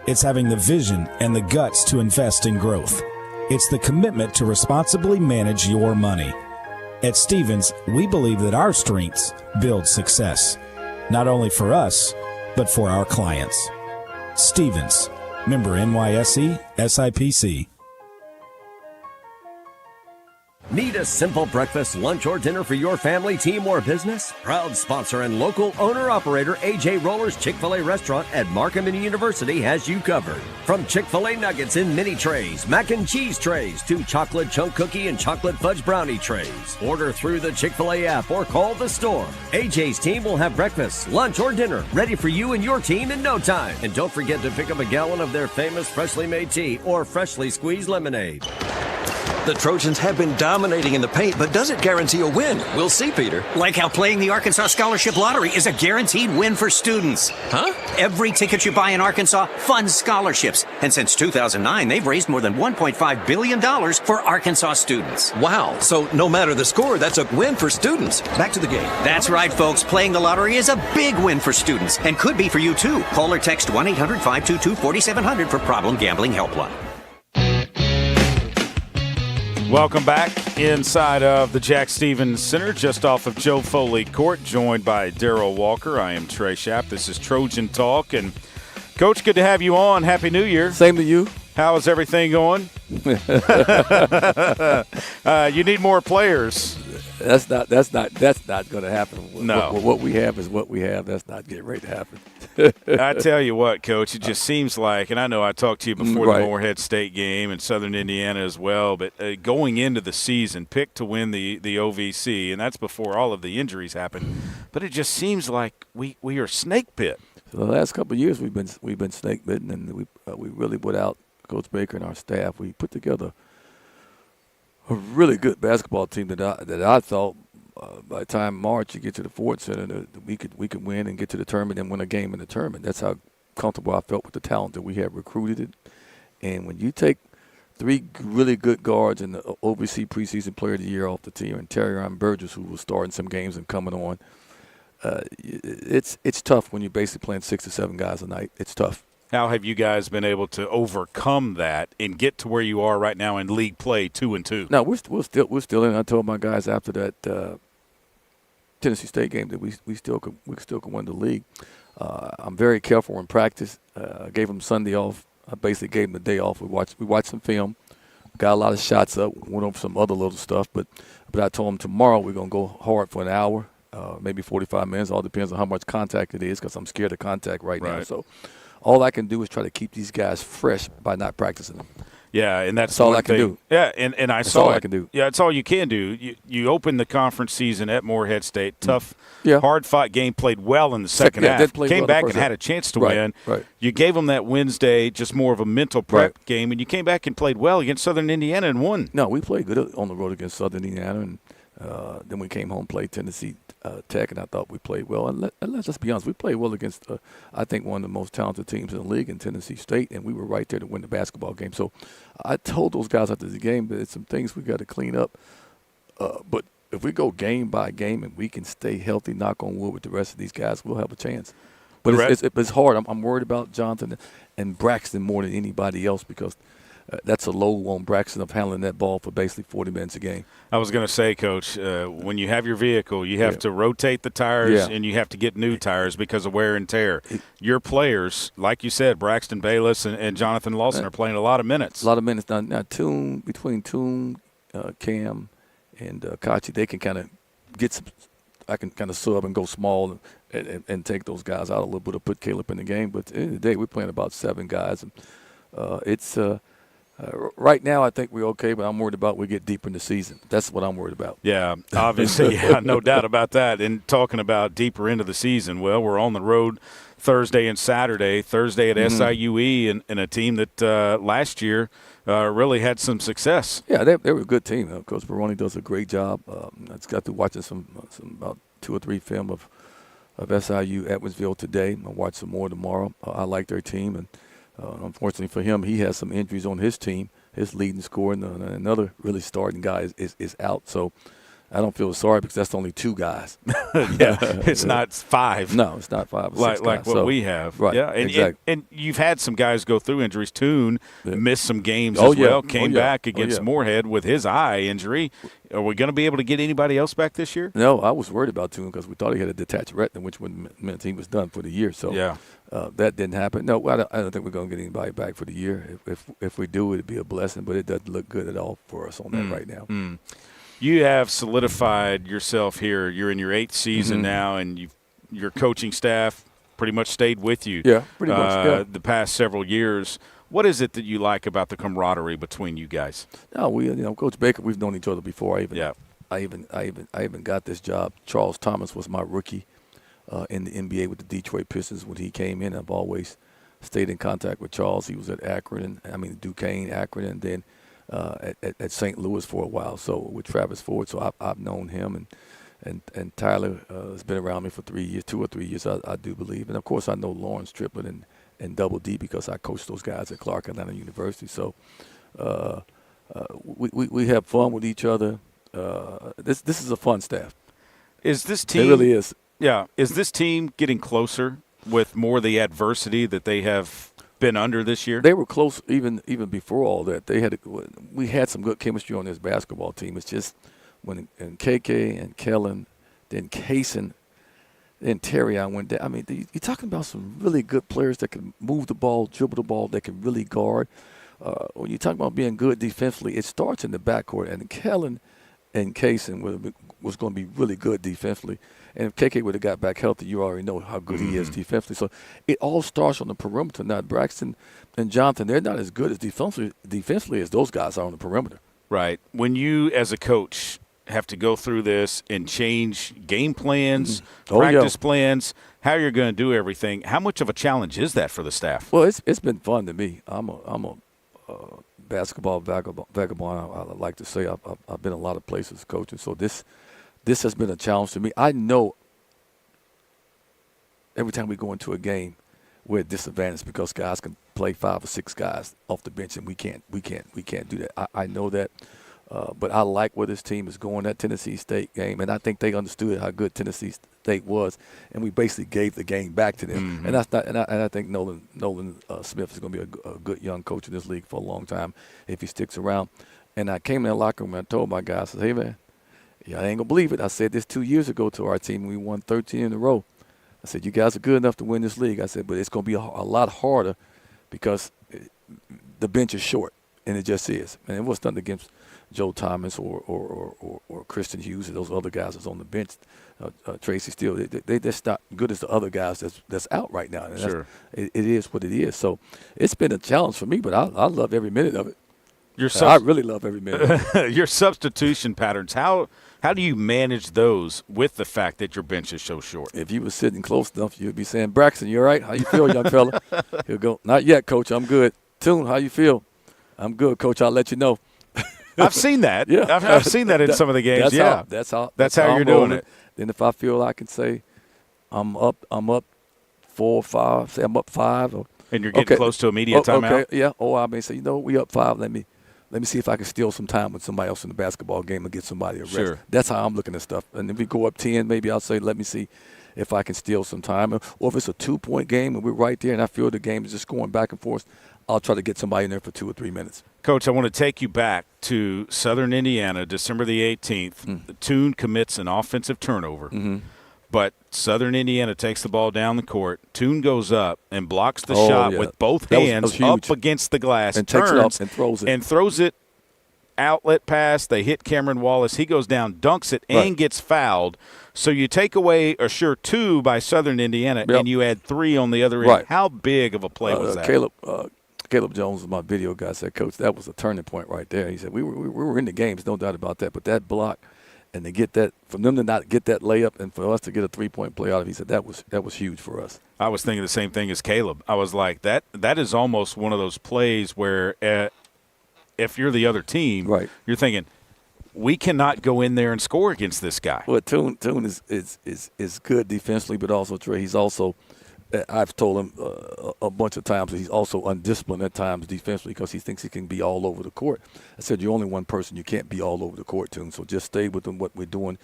It's having the vision and the guts to invest in growth. It's the commitment to responsibly manage your money. At Stevens, we believe that our strengths build success, not only for us, but for our clients. Stevens, member NYSE, SIPC. Need a simple breakfast, lunch, or dinner for your family, team, or business? Proud sponsor and local owner-operator AJ Roller's Chick-fil-A restaurant at Markham University has you covered. From Chick-fil-A nuggets in mini trays, mac and cheese trays, to chocolate chunk cookie and chocolate fudge brownie trays. Order through the Chick-fil-A app or call the store. AJ's team will have breakfast, lunch, or dinner ready for you and your team in no time. And don't forget to pick up a gallon of their famous freshly made tea or freshly squeezed lemonade. The Trojans have been dominating in the paint, but does it guarantee a win? We'll see, Peter. Like how playing the Arkansas Scholarship Lottery is a guaranteed win for students. Huh? Every ticket you buy in Arkansas funds scholarships. And since 2009, they've raised more than $1.5 billion for Arkansas students. Wow. So no matter the score, that's a win for students. Back to the game. That's right, folks. Playing the lottery is a big win for students and could be for you, too. Call or text 1-800-522-4700 for Problem Gambling Helpline. Welcome back inside of the Jack Stevens Center, just off of Joe Foley Court, joined by Darrell Walker. I am Trey Schaap. This is Trojan Talk. And, Coach, good to have you on. Happy New Year. Same to you. How is everything going? You need more players. That's not going to happen. No. What we have is what we have. That's not getting ready to happen. I tell you what, Coach, it just seems like, and I know I talked to you before the Morehead State game and Southern Indiana as well, but going into the season, picked to win the OVC, and that's before all of the injuries happened. But it just seems like we are snake bit. So the last couple of years we've been snake bitten, and we really put out Coach Baker and our staff. We put together a really good basketball team that I thought by the time March you get to the Ford Center we could win and get to the tournament and win a game in the tournament. That's how comfortable I felt with the talent that we have recruited. And when you take three really good guards and the OVC preseason player of the year off the team, and Terrion Burgess, who was starting some games and coming on, it's tough when you're basically playing 6 to 7 guys a night. It's tough. How have you guys been able to overcome that and get to where you are right now in league play 2-2? No, we're still in. I told my guys after that Tennessee State game that we still could win the league. I'm very careful in practice. I gave them Sunday off. I basically gave them the day off. We watched some film, got a lot of shots up, went over some other little stuff. But I told them tomorrow we're gonna go hard for an hour, maybe 45 minutes. All depends on how much contact it is, because I'm scared of contact right now. So all I can do is try to keep these guys fresh by not practicing them. Yeah, and that's all one I can thing. do. Yeah, and I That's saw all it. I can do. Yeah, that's all you can do. You open the conference season at Morehead State. Tough, Yeah. hard-fought game, played well in the second half. did play Came well the back first and had half. a chance to Right, win. right. You gave them that Wednesday, just more of a mental prep Right. game, and you came back and played well against Southern Indiana and won. No, we played good on the road against Southern Indiana, and then we came home, played Tennessee Tech, and I thought we played well. And let's just be honest, we played well against, I think, one of the most talented teams in the league in Tennessee State, and we were right there to win the basketball game. So I told those guys after the game that there's some things we got to clean up. But if we go game by game and we can stay healthy, knock on wood, with the rest of these guys, we'll have a chance. But it's hard. I'm worried about Jonathan and Braxton more than anybody else because that's a low on Braxton of handling that ball for basically 40 minutes a game. I was going to say, Coach, when you have your vehicle, you have to rotate the tires and you have to get new tires because of wear and tear. Your players, like you said, Braxton Bayless and Jonathan Lawson are playing a lot of minutes. A lot of minutes. Now between Toon, Cam, and Kachi, they can kind of get some – I can kind of sub and go small and take those guys out a little bit or put Caleb in the game. But at the end of the day, we're playing about 7 guys. And it's right now, I think we're okay, but I'm worried about we get deeper in the season. That's what I'm worried about. Yeah, obviously, no doubt about that. And talking about deeper into the season, well, we're on the road Thursday and Saturday. Thursday at SIUE and a team that last year really had some success. Yeah, they were a good team. Coach Baroni does a great job. I just got to watching some about 2 or 3 film of SIU Edwardsville today. I'll watch some more tomorrow. I like their team, and unfortunately for him, he has some injuries on his team. His leading scorer and another really starting guy is out. So I don't feel sorry because that's only 2 guys. It's not 5. No, it's not 5 or 6 guys. Like what we have. Right, yeah, and, exactly. And you've had some guys go through injuries. Toon missed some games as well. Came back against Morehead with his eye injury. Are we going to be able to get anybody else back this year? No, I was worried about Toon because we thought he had a detached retina, which meant he was done for the year. So that didn't happen. No, I don't think we're going to get anybody back for the year. If we do, it'd be a blessing, but it doesn't look good at all for us on that right now. You have solidified yourself here. You're in your 8th season now, and your coaching staff pretty much stayed with you pretty much, the past several years. What is it that you like about the camaraderie between you guys? No, Coach Baker, we've known each other before. I even got this job. Charles Thomas was my rookie in the NBA with the Detroit Pistons when he came in. I've always stayed in contact with Charles. He was at Duquesne, Akron, and then at St. Louis for a while. So with Travis Ford, so I've known him, and Tyler has been around me for 3 years, 2 or 3 years, I do believe. And of course, I know Lawrence Triplett and Double D because I coached those guys at Clark Atlanta University. So we have fun with each other. This is a fun staff. Is this team? It really is. Yeah. Is this team getting closer with more of the adversity that they have been under this year? They were close even before all that. We had some good chemistry on this basketball team. It's just when KK and Kellen, then Kaysen, then Terry, I went down. I mean, you're talking about some really good players that can move the ball, dribble the ball, that can really guard. When you talk about being good defensively, it starts in the backcourt. And Kellen and Kaysen was going to be really good defensively. And if KK would have got back healthy, you already know how good he is defensively. So it all starts on the perimeter. Now, Braxton and Jonathan, they're not as good as defensively as those guys are on the perimeter. Right. When you, as a coach, have to go through this and change game plans, practice plans, how you're going to do everything, how much of a challenge is that for the staff? Well, it's been fun to me. I'm a basketball vagabond. I like to say I've been a lot of places coaching. So this has been a challenge to me. I know every time we go into a game, we're at disadvantage because guys can play 5 or 6 guys off the bench, and we can't do that. I know that. But I like where this team is going. That Tennessee State game, and I think they understood how good Tennessee State was, and we basically gave the game back to them. And that's not. And I think Nolan Smith is going to be a good young coach in this league for a long time if he sticks around. And I came in the locker room and I told my guys, I said, "Hey man, I ain't gonna believe it. I said this 2 years ago to our team. We won 13 in a row. I said, you guys are good enough to win this league. I said, but it's going to be a lot harder because the bench is short, and it just is. And it was nothing against Joe Thomas or Christian Hughes and those other guys that's on the bench. Tracy Steele, they're just not good as the other guys that's out right now. And it is what it is. So it's been a challenge for me, but I love every minute of it. I really love every minute. Your substitution patterns, how do you manage those with the fact that your bench is so short? If you were sitting close enough, you'd be saying, Braxton, you all right? How you feel, young fella? He'll go, not yet, Coach. I'm good. Tune, how you feel? I'm good, Coach. I'll let you know. I've seen that. Yeah. I've seen that in some of the games. That's how you're doing it. Then if I feel I can say I'm up 4 or 5, say I'm up 5. And you're getting close to immediate timeout? Okay, yeah. Or I may say, we up 5. Let me see if I can steal some time with somebody else in the basketball game and get somebody a rest. Sure. That's how I'm looking at stuff. And if we go up 10, maybe I'll say, let me see if I can steal some time. Or if it's a 2-point game and we're right there and I feel the game is just going back and forth, I'll try to get somebody in there for 2 or 3 minutes. Coach, I want to take you back to Southern Indiana, December the 18th. The Toon commits an offensive turnover. But Southern Indiana takes the ball down the court. Toon goes up and blocks the shot with both hands up against the glass, and turns takes it up and throws it. Outlet pass. They hit Cameron Wallace. He goes down, dunks it, and gets fouled. So you take away a sure 2 by Southern Indiana, and you add 3 on the other end. How big of a play was that? Caleb Jones was my video guy. Said, Coach, that was a turning point right there. He said, we were in the games, no doubt about that. But that block, and to get that, for them to not get that layup, and for us to get a 3-point play out of it, he said that was huge for us. I was thinking the same thing as Caleb. I was like, that is almost one of those plays where if you're the other team, you're thinking, we cannot go in there and score against this guy. Well, Toon is good defensively, but also, Trey, he's also – I've told him a bunch of times that he's also undisciplined at times defensively because he thinks he can be all over the court. I said, you're only one person. You can't be all over the court, Toon, so just stay within what we're doing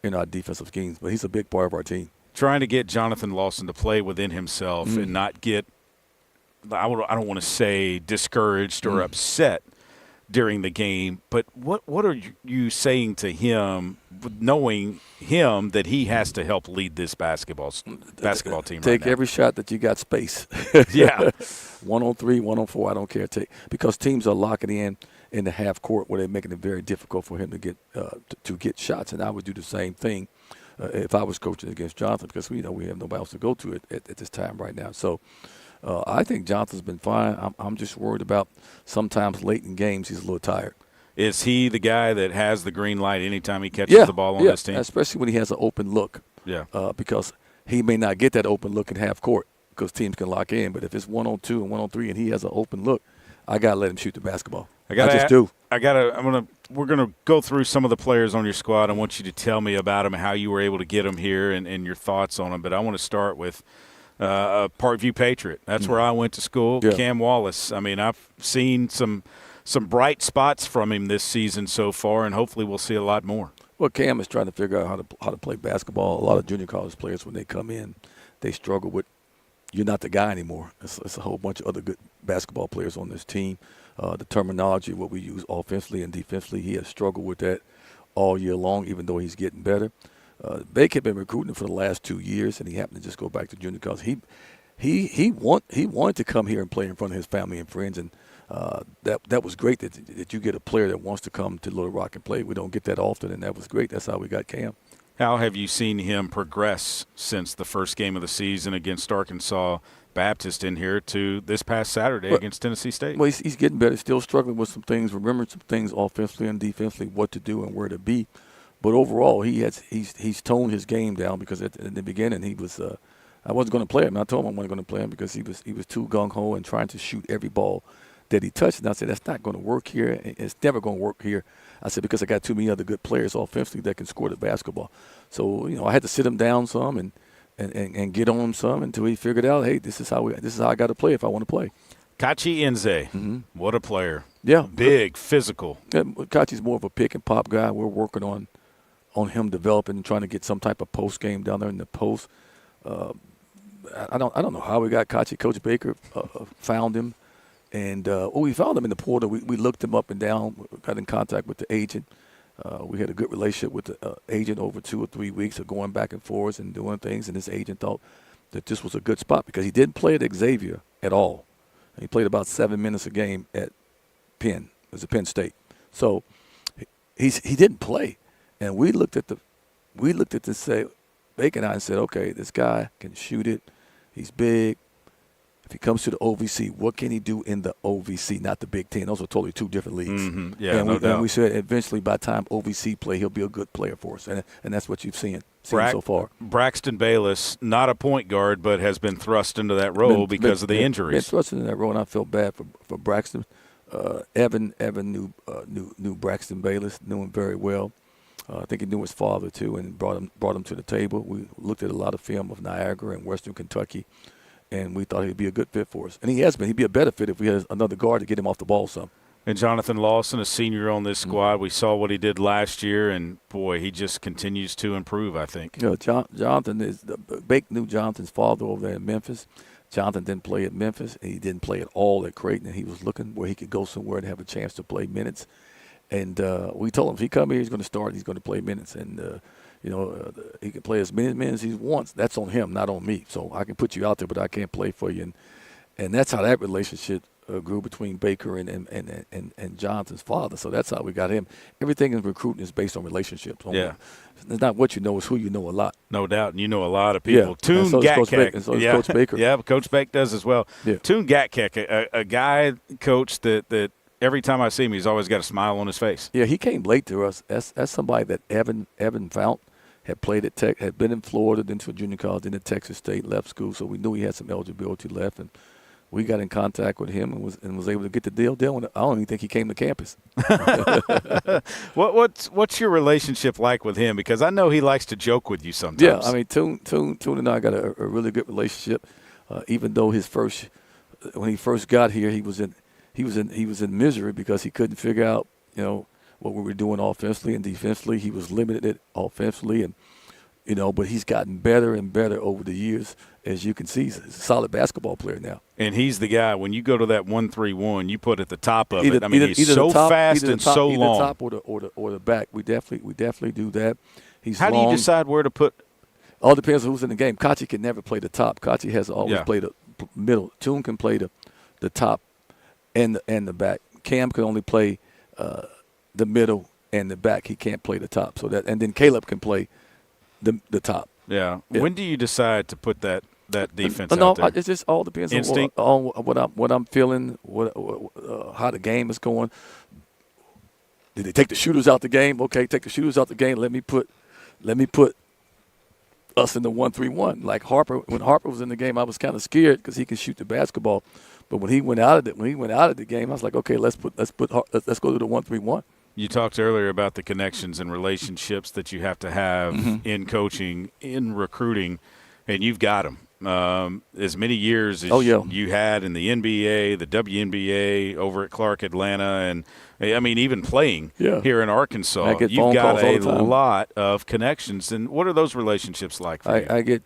in our defensive schemes. But he's a big part of our team. Trying to get Jonathan Lawson to play within himself and not get – I don't want to say discouraged or upset during the game, but what are you saying to him, knowing him that he has to help lead this basketball team? Take every shot that you got space. Yeah, 103, 104, I don't care. Because teams are locking in the half court where they're making it very difficult for him to get to get shots, and I would do the same thing if I was coaching against Jonathan because we have nobody else to go to at this time right now. So. I think Jonathan's been fine. I'm just worried about sometimes late in games he's a little tired. Is he the guy that has the green light anytime he catches the ball on this team? Especially when he has an open look. Yeah. Because he may not get that open look in half court because teams can lock in. But if it's 1-on-2 and 1-on-3 and he has an open look, I got to let him shoot the basketball. We're going to go through some of the players on your squad. I want you to tell me about them, how you were able to get them here and your thoughts on them. But I want to start with a Parkview Patriot. That's where I went to school. Yeah. Cam Wallace. I mean, I've seen some bright spots from him this season so far, and hopefully we'll see a lot more. Well, Cam is trying to figure out how to play basketball. A lot of junior college players, when they come in, they struggle with you're not the guy anymore. It's a whole bunch of other good basketball players on this team. The terminology, what we use offensively and defensively, he has struggled with that all year long, even though he's getting better. Bake had been recruiting for the last 2 years, and he happened to just go back to junior college. He wanted to come here and play in front of his family and friends, and that was great that you get a player that wants to come to Little Rock and play. We don't get that often, and that was great. That's how we got Cam. How have you seen him progress since the first game of the season against Arkansas Baptist in here to this past Saturday against Tennessee State? Well, he's getting better. Still struggling with some things, remembering some things offensively and defensively, what to do and where to be. But overall, he's toned his game down because at the beginning he was I wasn't going to play him. I told him I wasn't going to play him because he was too gung ho and trying to shoot every ball that he touched. And I said that's not going to work here. It's never going to work here. I said because I got too many other good players offensively that can score the basketball. So I had to sit him down some and get on him some until he figured out, hey, this is how I got to play if I want to play. Kachi Nze, what a player! Yeah, big, physical. Yeah, Kachi's more of a pick and pop guy. We're working on him developing and trying to get some type of post game down there in the post. I don't know how we got Kachi. Coach Baker found him, and we found him in the portal. We looked him up and down. We got in contact with the agent. We had a good relationship with the agent over 2 or 3 weeks of going back and forth and doing things. And this agent thought that this was a good spot because he didn't play at Xavier at all. He played about 7 minutes a game at Penn. It was at Penn State. So he didn't play. And we looked at this, say, Bacon and I said, okay, this guy can shoot it. He's big. If he comes to the OVC, what can he do in the OVC, not the Big Ten? Those are totally two different leagues. Mm-hmm. Yeah, and no doubt. And we said eventually by the time OVC play, he'll be a good player for us. And that's what you've seen so far. Braxton Bayless, not a point guard, but has been thrust into that role because of the injuries. Been thrust into that role, and I felt bad for Braxton. Evan knew Braxton Bayless, knew him very well. I think he knew his father, too, and brought him to the table. We looked at a lot of film of Niagara and Western Kentucky, and we thought he'd be a good fit for us. And he has been. He'd be a better fit if we had another guard to get him off the ball some. And Jonathan Lawson, a senior on this squad. We saw what he did last year, and, boy, he just continues to improve, I think. Jonathan Bake knew Jonathan's father over there in Memphis. Jonathan didn't play at Memphis, and he didn't play at all at Creighton, and he was looking where he could go somewhere and have a chance to play minutes. And we told him if he come here, he's going to start. He's going to play minutes, and he can play as many minutes as he wants. That's on him, not on me. So I can put you out there, but I can't play for you. And that's how that relationship grew between Baker and Jonathan's father. So that's how we got him. Everything in recruiting is based on relationships. It's not what you know; it's who you know a lot. No doubt, and you know a lot of people. Yeah. Toon Gatkek, and so does Coach Baker. Yeah, Coach Baker does as well. Yeah. Toon Gatkek, a guy, Coach, that every time I see him, he's always got a smile on his face. Yeah, he came late to us. That's somebody that Evan Fount had played at Tech, had been in Florida, then to a junior college, then at Texas State, left school. So we knew he had some eligibility left, and we got in contact with him and was able to get the deal done. I don't even think he came to campus. What's your relationship like with him? Because I know he likes to joke with you sometimes. Yeah, I mean, Toon and I got a really good relationship. Even though when he first got here, he was in misery because he couldn't figure out what we were doing offensively and defensively. He was limited offensively, and but he's gotten better and better over the years. As you can see, he's a solid basketball player now. And he's the guy, when you go to that 1-3-1, you put at the top of it. I mean, he's so fast and so long. Either the top or the back. We definitely do that. He's How long. do you decide where to put? All depends on who's in the game. Kachi can never play the top. Kachi has always played the middle. Toon can play the top and the back. Cam can only play the middle and the back. He can't play the top. And then Caleb can play the top. Yeah. When do you decide to put that defense out there? It just all depends Instinct? on what I'm feeling, how the game is going. Did they take the shooters out the game? Okay, take the shooters out the game. Let me put us in the 1-3-1. Like when Harper was in the game, I was kind of scared because he can shoot the basketball. But when he went out of the game, I was like, okay, let's go to the 1-3-1. You talked earlier about the connections and relationships that you have to have in coaching, in recruiting, and you've got them. As many years as you had in the NBA, the WNBA, over at Clark Atlanta, and, I mean, even playing here in Arkansas, you've got a lot of connections. And what are those relationships like for you? I get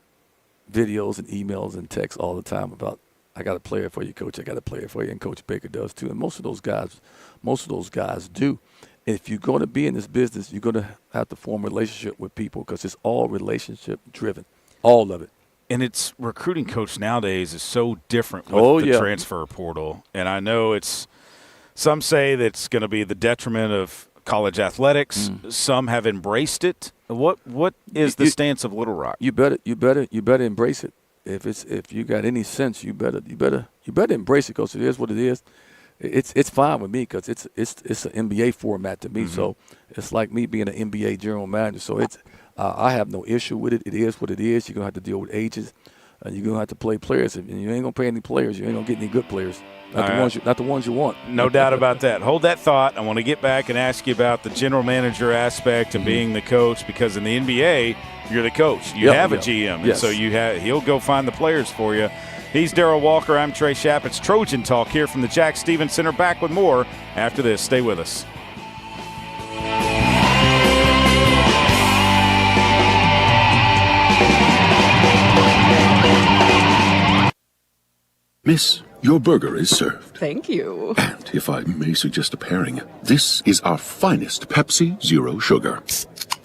videos and emails and texts all the time about, I got a player for you, Coach. I got a player for you, and Coach Baker does too. And most of those guys do. And if you're going to be in this business, you're going to have to form a relationship with people because it's all relationship driven, all of it. And it's recruiting, Coach, nowadays is so different with the transfer portal. And I know some say that it's going to be the detriment of college athletics. Some have embraced it. What is the stance of Little Rock? You better embrace it. If you got any sense, you better embrace it because it is what it is. It's fine with me because it's an NBA format to me. So it's like me being an NBA general manager. So I have no issue with it. It is what it is. You're gonna have to deal with ages. You're gonna have to play players. And you ain't gonna pay any players. You ain't gonna get any good players. Not the ones you want. No doubt about that. Hold that thought. I want to get back and ask you about the general manager aspect and being the coach, because in the NBA you're the coach. You have a GM, and so he'll go find the players for you. He's Darrell Walker. I'm Trey Schaap. It's Trojan Talk here from the Jack Stevens Center. Back with more after this. Stay with us. Miss, your burger is served. Thank you. And if I may suggest a pairing, this is our finest Pepsi Zero Sugar.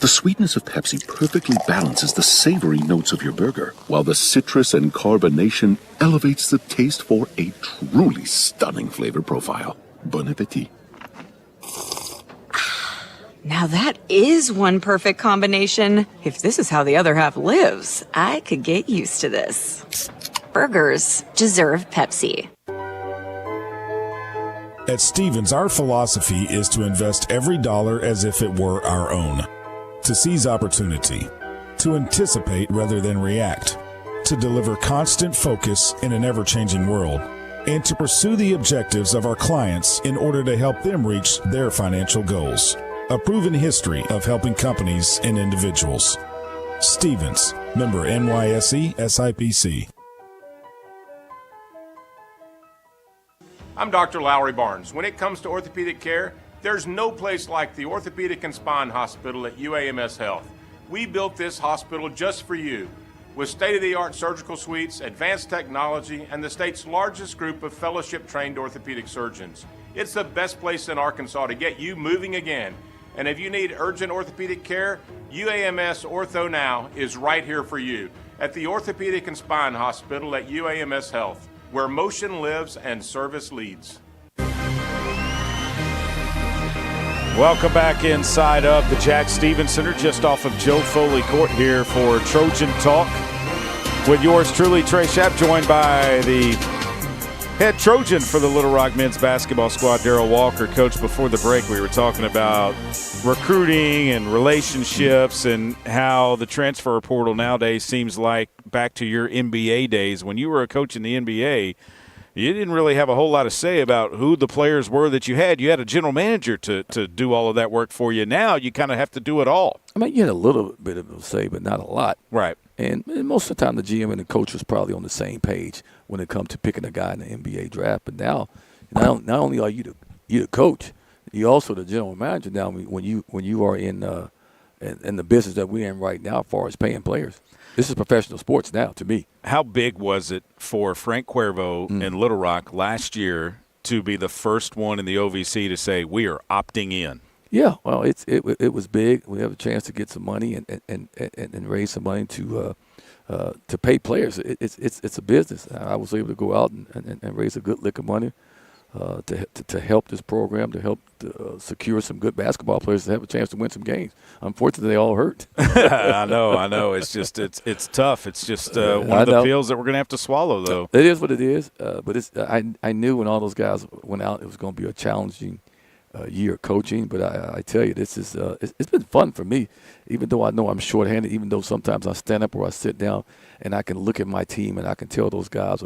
The sweetness of Pepsi perfectly balances the savory notes of your burger, while the citrus and carbonation elevates the taste for a truly stunning flavor profile. Bon appetit. Now that is one perfect combination. If this is how the other half lives, I could get used to this. Burgers deserve Pepsi. At Stevens, our philosophy is to invest every dollar as if it were our own, to seize opportunity, to anticipate rather than react, to deliver constant focus in an ever-changing world, and to pursue the objectives of our clients in order to help them reach their financial goals. A proven history of helping companies and individuals. Stevens, member NYSE SIPC. I'm Dr. Lowry Barnes. When it comes to orthopedic care, there's no place like the Orthopedic and Spine Hospital at UAMS Health. We built this hospital just for you, with state-of-the-art surgical suites, advanced technology, and the state's largest group of fellowship-trained orthopedic surgeons. It's the best place in Arkansas to get you moving again. And if you need urgent orthopedic care, UAMS Ortho Now is right here for you at the Orthopedic and Spine Hospital at UAMS Health, where motion lives and service leads. Welcome back inside of the Jack Stevens Center, just off of Joe Foley Court here for Trojan Talk. With yours truly, Trey Schaap, joined by the head Trojan for the Little Rock men's basketball squad, Darrell Walker. Coach, before the break, we were talking about recruiting and relationships and how the transfer portal nowadays seems like back to your NBA days. When you were a coach in the NBA, you didn't really have a whole lot to say about who the players were that you had. You had a general manager to do all of that work for you. Now you kind of have to do it all. I mean, you had a little bit of a say, but not a lot. Right. And most of the time the GM and the coach was probably on the same page when it comes to picking a guy in the NBA draft. But now, not only are you the coach, you're also the general manager now when you are in the business that we're in right now as far as paying players. This is professional sports now to me. How big was it for Frank Cuervo in Little Rock last year to be the first one in the OVC to say we are opting in? Yeah, well, it was big. We have a chance to get some money and raise some money to pay players. It's a business. I was able to go out and raise a good lick of money to help this program, to help secure some good basketball players to have a chance to win some games. Unfortunately, they all hurt. I know. It's just it's tough. It's just one of the pills that we're going to have to swallow, though. It is what it is. But I knew when all those guys went out, it was going to be a challenging year coaching. But I tell you, this is it's been fun for me, even though I know I'm shorthanded. Even though sometimes I stand up or I sit down and I can look at my team and I can tell those guys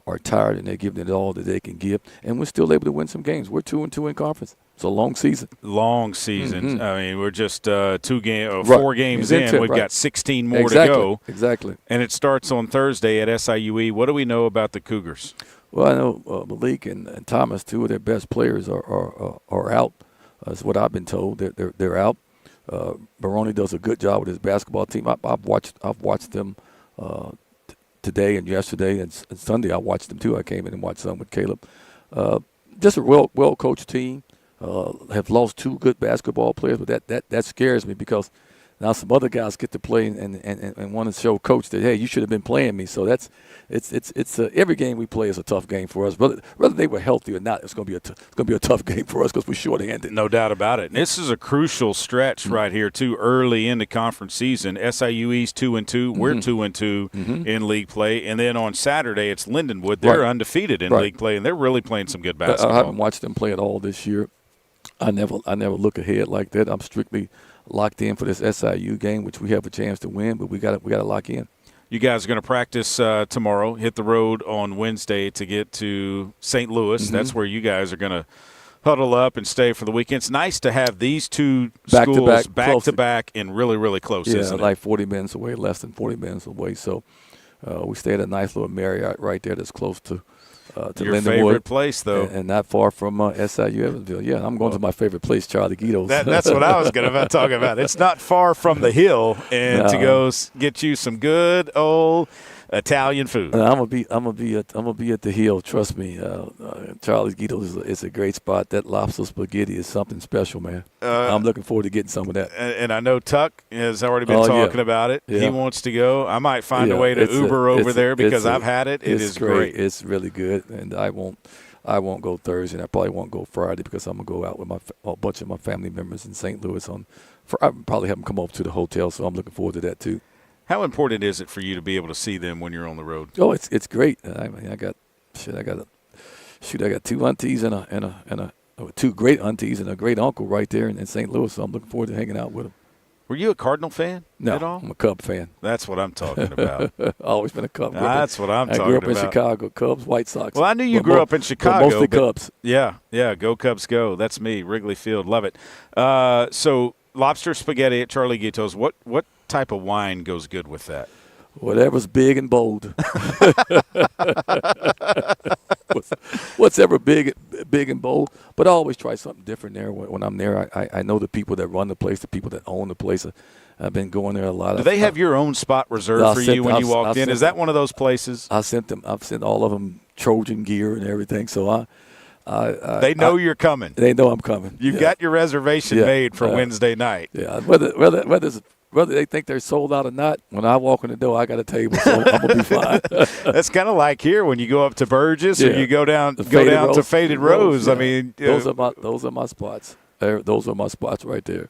are tired and they're giving it all that they can give, and we're still able to win some games. We're 2-2 in conference. It's a long season. Long season. Mm-hmm. I mean, we're just 4 games in. We've got 16 more to go. Exactly. And it starts on Thursday at SIUE. What do we know about the Cougars? Well, I know Malik and Thomas, two of their best players, are out. That's what I've been told. They're out. Baroni does a good job with his basketball team. I've watched them today and yesterday and Sunday. I watched them too. I came in and watched some with Caleb. Just a well coached team. Have lost 2 good basketball players, but that scares me because now some other guys get to play and want to show coach that, hey, you should have been playing me. So it's every game we play is a tough game for us. Whether they were healthy or not, it's going to be a tough game for us because we're short-handed. No doubt about it. And this is a crucial stretch right here too, early in the conference season. SIUE's 2-2. We're 2-2 in league play, and then on Saturday it's Lindenwood. They're undefeated in league play, and they're really playing some good basketball. I haven't watched them play at all this year. I never look ahead like that. I'm strictly locked in for this SIU game, which we have a chance to win, but we got to lock in. You guys are going to practice tomorrow, hit the road on Wednesday to get to St. Louis. Mm-hmm. That's where you guys are going to huddle up and stay for the weekend. It's nice to have these two schools back-to-back and really, really close, isn't it? Like 40 minutes away, less than 40 minutes away. So we stay at a nice little Marriott right there that's close to your Lindenwood, favorite place, though, and not far from SIU Evansville. Yeah, I'm going to my favorite place, Charlie Guido's. That's what I was going to talk about. It's not far from the hill, and to go get you some good old Italian food. I'm gonna be at the hill. Trust me, Charlie Guido's is a great spot. That lobster spaghetti is something special, man. I'm looking forward to getting some of that. And I know Tuck has already been talking about it. Yeah. He wants to go. I might find a way to Uber over there because I've had it. It is great. It's really good, and I won't go Thursday, and I probably won't go Friday because I'm gonna go out with a bunch of my family members in St. Louis. I probably have them come over to the hotel, so I'm looking forward to that too. How important is it for you to be able to see them when you're on the road? Oh, it's great. I mean, I got two aunties and two great aunties and a great uncle right there in St. Louis. So I'm looking forward to hanging out with them. Were you a Cardinal fan No, at all? I'm a Cub fan. That's what I'm talking about. Always been a Cub. That's what I'm talking about. I grew up in Chicago, Cubs, White Sox. Well, I knew you grew up in Chicago. Mostly Cubs. Yeah, go Cubs, go. That's me, Wrigley Field. Love it. So lobster spaghetti at Charlie Guito's. What type of wine goes good with that? Whatever's big and bold. What's ever big and bold. But I always try something different there when I'm there. I know the people that run the place, the people that own the place. I've been going there a lot. Do they have your own spot reserved for you when you walked in? Is that one of those places? I've sent all of them Trojan gear and everything. So they know you're coming. They know I'm coming. You've got your reservation made for Wednesday night. Yeah, whether they think they're sold out or not, when I walk in the door, I got a table, so I'm gonna be fine. That's kind of like here when you go up to Burgess or you go down to Faded Rose. Yeah. I mean, those are my spots. Those are my spots right there.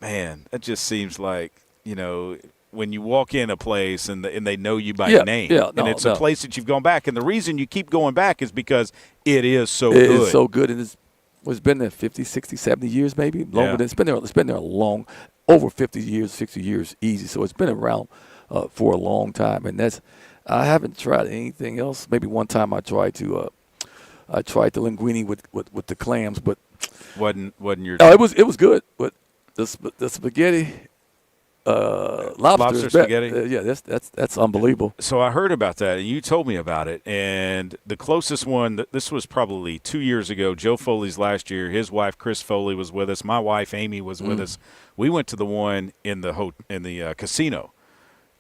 Man, that just seems like when you walk in a place and they know you by name, and it's a place that you've gone back, and the reason you keep going back is because it is so good. It is so good, and it's been there 50, 60, 70 years maybe longer. Than It's been there a long. Over 50 years, 60 years, easy. So it's been around for a long time, and I haven't tried anything else. Maybe one time I tried the linguine with the clams, but wasn't your. No, it was good, but the spaghetti, lobster spaghetti. That's unbelievable. So I heard about that, and you told me about it. And the closest one, this was probably 2 years ago. Joe Foley's last year. His wife Chris Foley was with us. My wife Amy was with us. We went to the one in the casino,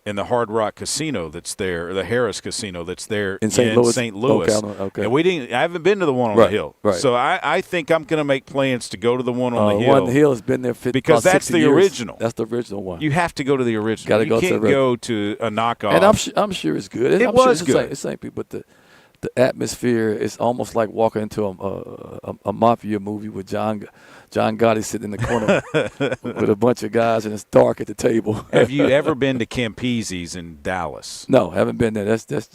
in the Hard Rock Casino that's there, or the Harris Casino that's there in St. Louis. Okay. And I haven't been to the one on the hill. Right. So I think I'm going to make plans to go to the one on the hill. The one on the hill has been there because that's the original. That's the original one. You have to go to the original. You can't go to a knockoff. And I'm sure it's good. It was good. It's the same people, but the atmosphere is almost like walking into a mafia movie with John Gotti sitting in the corner with a bunch of guys, and it's dark at the table. Have you ever been to Campese's in Dallas? No, haven't been there. That's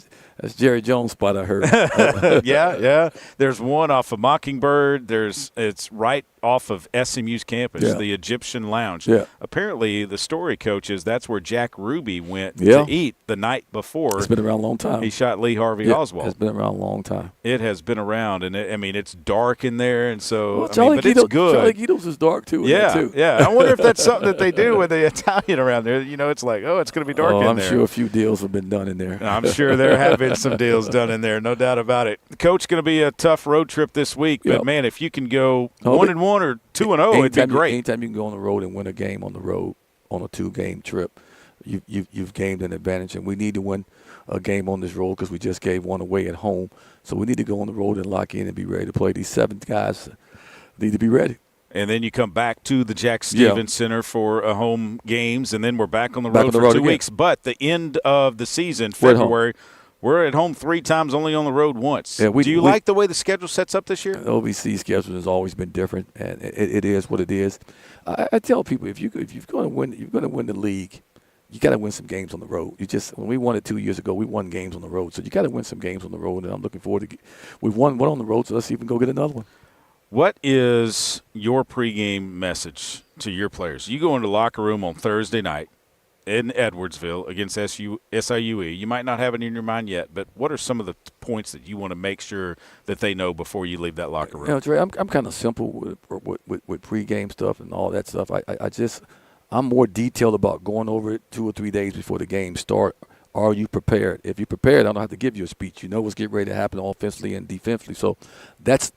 Jerry Jones' spot, I heard. Yeah. There's one off of Mockingbird. It's right off of SMU's campus, the Egyptian Lounge. Yeah. Apparently, the story coach is that's where Jack Ruby went to eat the night before. It's been around a long time. He shot Lee Harvey Oswald. It's been around a long time. It has been around, and it's dark in there, and so but it's good. Charlie Guito's is dark too. Yeah. I wonder if that's something that they do with the Italian around there. It's like, it's going to be dark in there. I'm sure a few deals have been done in there. I'm sure there have been some deals done in there, no doubt about it. Coach, going to be a tough road trip this week, but man, if you can go 1-1 or 2-0, it'd be great. Anytime you can go on the road and win a game on the road on a 2-game trip, you've gained an advantage, and we need to win a game on this road because we just gave one away at home. So we need to go on the road and lock in and be ready to play. These 7 guys need to be ready. And then you come back to the Jack Stevens Center for home games, and then we're back on the road for 2 weeks. But the end of the season, February, we're at home 3 times, only on the road once. Yeah, do you like the way the schedule sets up this year? The OVC schedule has always been different, and it is what it is. I tell people if you're going to win the league, you got to win some games on the road. When we won it 2 years ago, we won games on the road. So you got to win some games on the road, and I'm looking forward to. We've won one on the road, so let's even go get another one. What is your pregame message to your players? You go into the locker room on Thursday night in Edwardsville against SIUE. You might not have it in your mind yet, but what are some of the points that you want to make sure that they know before you leave that locker room? Trey, I'm kind of simple with pregame stuff and all that stuff. I'm more detailed about going over it 2 or 3 days before the game start. Are you prepared? If you're prepared, I don't have to give you a speech. You know what's getting ready to happen offensively and defensively. So that's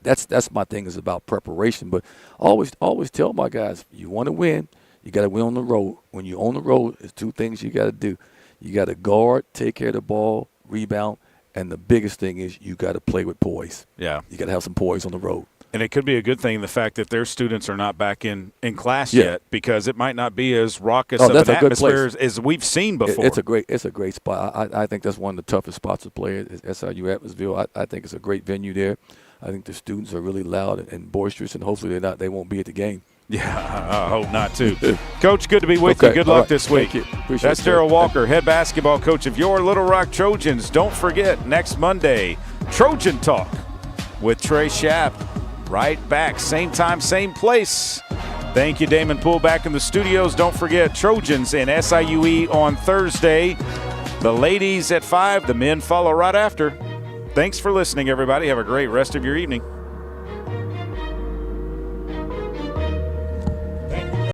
my thing, is about preparation. But always tell my guys, you want to win, you got to win on the road. When you're on the road, there's 2 things you got to do. You got to guard, take care of the ball, rebound, and the biggest thing is you got to play with poise. Yeah. You got to have some poise on the road. And it could be a good thing, the fact that their students are not back in class yet, because it might not be as raucous of an atmosphere as we've seen before. It's a great spot. I think that's one of the toughest spots to play at SIU Evansville. I think it's a great venue there. I think the students are really loud and boisterous, and hopefully they won't be at the game. Yeah, I hope not, too. Coach, good to be with you. Good luck this week. Thank you. Appreciate That's it. Darrell Walker, head basketball coach of your Little Rock Trojans. Don't forget, next Monday, Trojan Talk with Trey Schaap. Right back, same time, same place. Thank you, Damon Poole, back in the studios. Don't forget, Trojans and SIUE on Thursday. The ladies at 5, the men follow right after. Thanks for listening, everybody. Have a great rest of your evening.